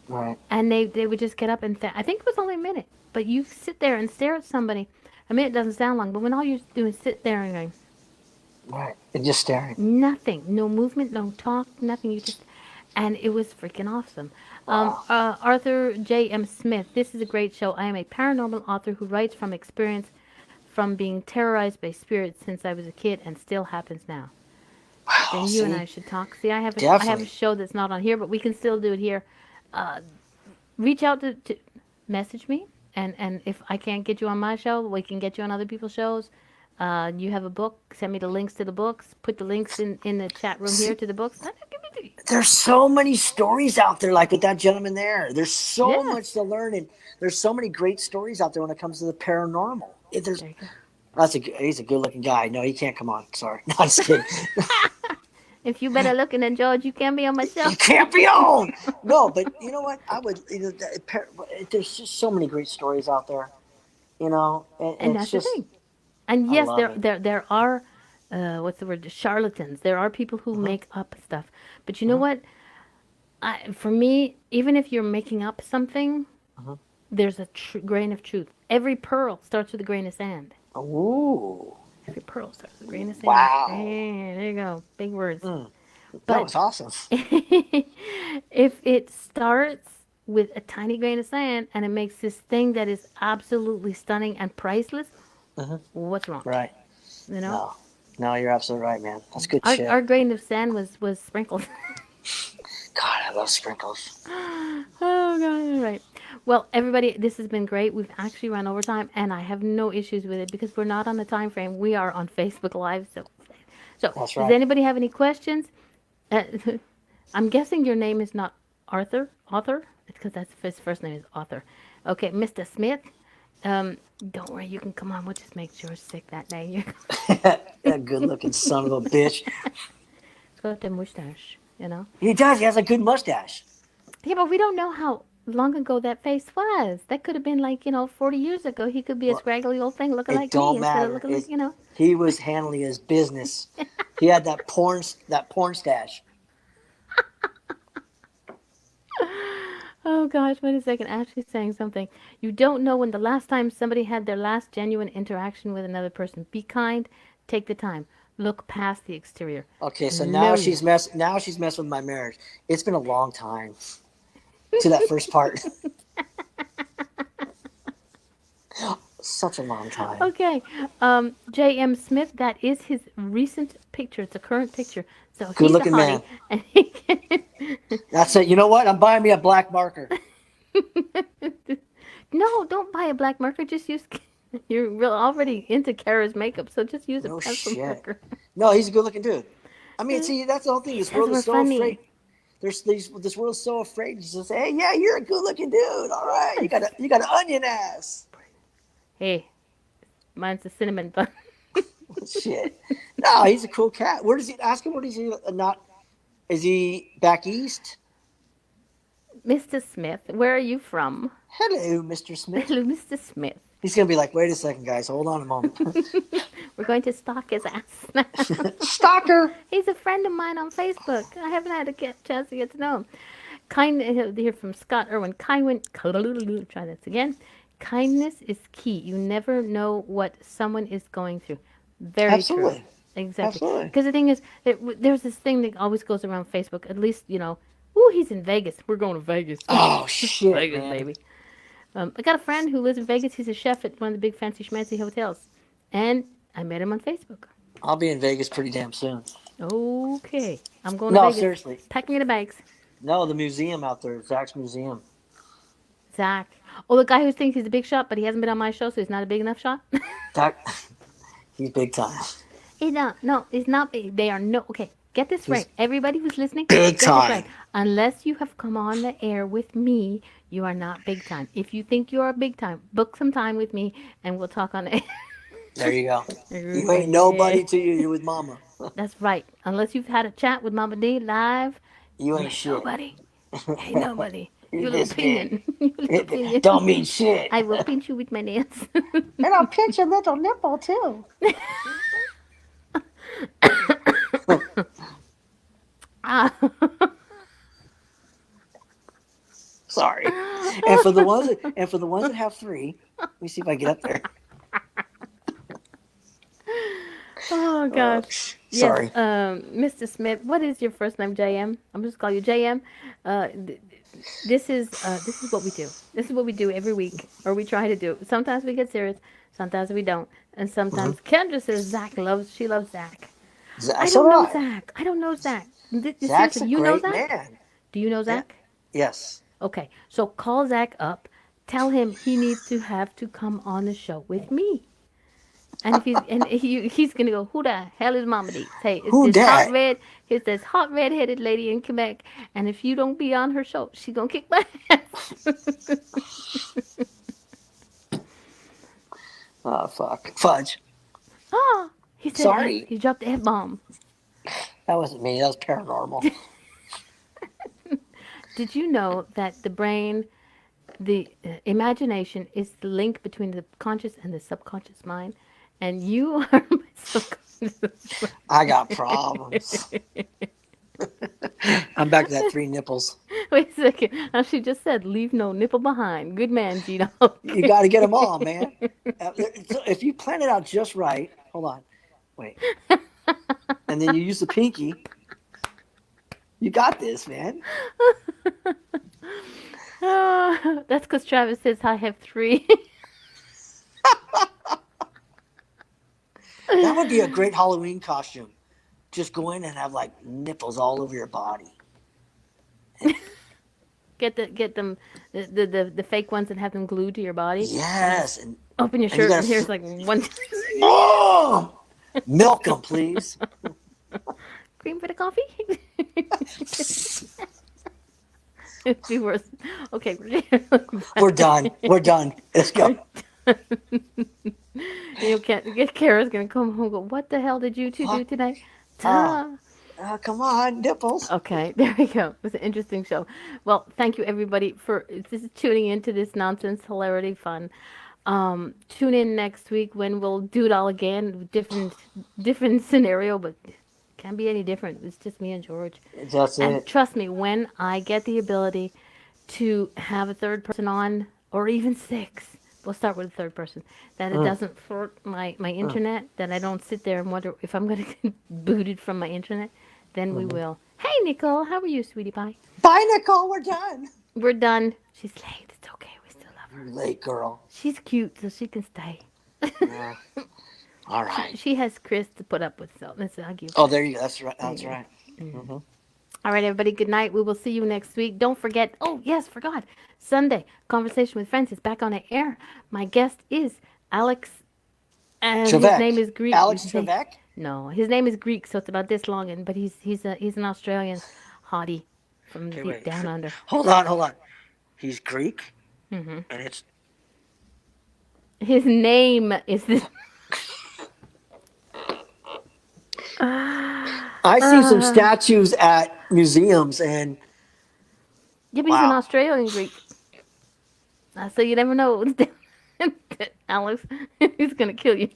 Right. And they would just get up and I think it was only a minute, but you sit there and stare at somebody. A minute doesn't sound long, but when all you do is sit there and going Right. And just staring. nothing, no movement, no talk, nothing. You just and it was freaking awesome. Wow. Arthur J. M. Smith. This is a great show. I am a paranormal author who writes from experience, from being terrorized by spirits since I was a kid, and still happens now. Wow. Then you and I See, should talk. See, I have a definitely. show that's not on here, but we can still do it here. Reach out to message me, and if I can't get you on my show, we can get you on other people's shows. You have a book, send me the links to the books, put the links in the chat room here See, to the books. Give me there's so many stories out there, like with that gentleman there. There's so yes, much to learn, and there's so many great stories out there when it comes to the paranormal. There's there you go. he's a good looking guy. No, he can't come on. Sorry, no, I'm just kidding. If you better looking than George, you can't be on my show. You can't be on. No, but you know what? I would. There's just so many great stories out there. And And it's that's the just thing. And I yes, love there it. there there are what's the word? Charlatans. There are people who Hmm. make up stuff. But you know Hmm. what? For me, even if you're making up something, Hmm. there's a grain of truth. Every pearl starts with a grain of sand. Ooh, Every pearl starts with a grain of sand. wow. Hey, there you go. Big words. Mm, that But was awesome. if it starts with a tiny grain of sand and it makes this thing that is absolutely stunning and priceless, Hmm. what's wrong? Right. You know? No, no, you're absolutely right, man. That's good Our shit. grain of sand was sprinkled. God, I love sprinkles. Oh god, all right. Well, everybody, this has been great. We've actually run over time, and I have no issues with it because we're not on the time frame. We are on Facebook Live, so That's does right. anybody have any questions? Uh, I'm guessing your name is not Arthur. Author? It's because that's his first name is Arthur. Okay, Mr. Smith. Um, don't worry, you can come on. We'll just make sure sick that day. That good looking son of a bitch. He's got the mustache, you know. He does. He has a good mustache. Yeah, but we don't know how long ago that face was. That could have been like 40 years ago. He could be a Well, scraggly old thing looking it like me don't instead of matter. looking like. He was handling his business. He had that porn stash. Oh gosh, wait a second. Ashley's saying something. You don't know when the last time somebody had their last genuine interaction with another person. Be kind. Take the time. Look past the exterior. Okay, so now Know she's your. mess. Now she's messing with my marriage. It's been a long time to that first part. Such a long time. Okay, J.M. Smith. That is his recent picture. It's a current picture. So Good he's a looking hottie, man. and he can. That's it. You know what? I'm buying me a black marker. No, don't buy a black marker. Just use. You're already into Kara's makeup, so just use a No pencil shit. marker. No, he's a good looking dude. I mean, see, that's the whole thing. He This says world we're is so afraid. funny. This world is so afraid to just say, "Hey, yeah, you're a good looking dude. All right, you got an onion ass." Hey, mine's the cinnamon bun. Shit. No, he's a cool cat. Where does he? Ask him. Where does he? Not. Is he back east? Mr. Smith, where are you from? Hello, Mr. Smith. Hello, Mr. Smith. He's gonna be like, wait a second, guys. Hold on a moment. We're going to stalk his ass. Stalker. He's a friend of mine on Facebook. I haven't had a chance to get to know him. Here from Scott Irwin. Try this again. Kindness is key. You never know what someone is going through. Very true. Absolutely. Exactly. Absolutely. Because the thing is, there's this thing that always goes around Facebook. At least, ooh, he's in Vegas. We're going to Vegas. Oh shit, Vegas, man. baby. I got a friend who lives in Vegas. He's a chef at one of the big fancy schmancy hotels. And I met him on Facebook. I'll be in Vegas pretty damn soon. Okay. I'm going to No, Vegas. seriously. Pack me the bags. No, the museum out there, Zach's museum. Zach. Oh, the guy who thinks he's a big shot, but he hasn't been on my show, so he's not a big enough shot? Zach, he's big time. No, it's not big. They are no. Okay, get this He's right. Everybody who's listening, big get this time. right. Unless you have come on the air with me, you are not big time. If you think you are big time, book some time with me and we'll talk on the There you go. You ain't air. nobody till you're with mama. That's right. Unless you've had a chat with Mama D live, You you ain't ain't shit. nobody. Ain't nobody. You're You little this big. opinion. You little opinion. It don't mean shit. I will pinch you with my nails. And I'll pinch a little nipple too. Ah. Sorry. And for the ones that have three, let me see if I get up there. Oh gosh. Yes, Sorry. Mr. Smith. What is your first name, JM? I'm just call you JM. Uh, th- this is what we do. This is what we do every week, or we try to do. Sometimes we get serious, sometimes we don't, and Hmm. sometimes Kendra says she loves Zach. I So don't do know I. Zach. I don't know Zach. Zach's Seriously, a you know great Zach? man. Do you know Yeah. Zach? Yes. Okay, so call Zach up. Tell him he needs to have to come on the show with me. And if he's gonna go, who the hell is Mama D? Say it's Who dat? it's this hot red-headed lady in Quebec, and if you don't be on her show, she gonna kick my ass. Oh fuck. Fudge. Ah, he said Sorry. he dropped the F bomb. That wasn't me. That was paranormal. Did you know that the brain, the imagination is the link between the conscious and the subconscious mind, and you are my subconscious I got mind. problems. I'm back to that three nipples. Wait a second. She just said, leave no nipple behind. Good man, Gino. You got to get them all, man. If you plan it out just right, hold on, wait, and then you use the pinky, you got this, man. That's because Travis says I have three. That would be a great Halloween costume. Just go in and have like nipples all over your body. Get them the fake ones and have them glued to your body, and just Yes, and open your you shirt got and here's to. like one Oh, milk them, please. cream for the coffee. It'd be worse. Okay, We're done. We're done. Let's go. we're can't. Kara's gonna come home and go, what the hell did you two do What? today? Ah, Duh. come on, nipples. Okay, there we go. It was an interesting show. Well, thank you everybody for just tuning into this nonsense, hilarity, fun. Tune in next week when we'll do it all again. Different scenario, but can't be any different. It's just me and George. That's And it. trust me, when I get the ability to have a third person on, or even six, we'll start with a third person, that it Mm, doesn't hurt my mm, internet, that I don't sit there and wonder if I'm going to get booted from my internet, then we mhm. will. Hey, Nicole, how are you, sweetie pie? Bye, Nicole. We're done. We're done. She's late. It's okay. We still love her. You're late, girl. She's cute, so she can stay. Uh, all right. She has Chris to put up with, so I'll give Oh, her that. there you go. That's right. There you That's go. right. Hmm. All right, everybody, good night. We will see you next week. Don't forget, oh, yes, forgot. Sunday, Conversation with Friends is back on the air. My guest is Alex, and his Trevek. name is Greek. Alex Trevek. No, his name is Greek, so it's about this long, but he's an Australian hottie from Okay, deep wait. down under. Hold on. Hold on. He's Greek, Hmm. and it's His name is this. uh, I see some statues at museums, and yeah, but he's an wow. Australian Greek. So you never know. Alex, he's going to kill you.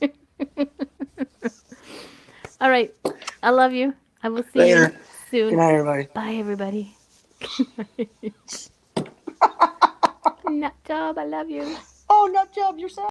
All right. I love you. I will see you Later. Good soon. night, everybody. Bye, everybody. Nut job. I love you. Oh, nut job yourself.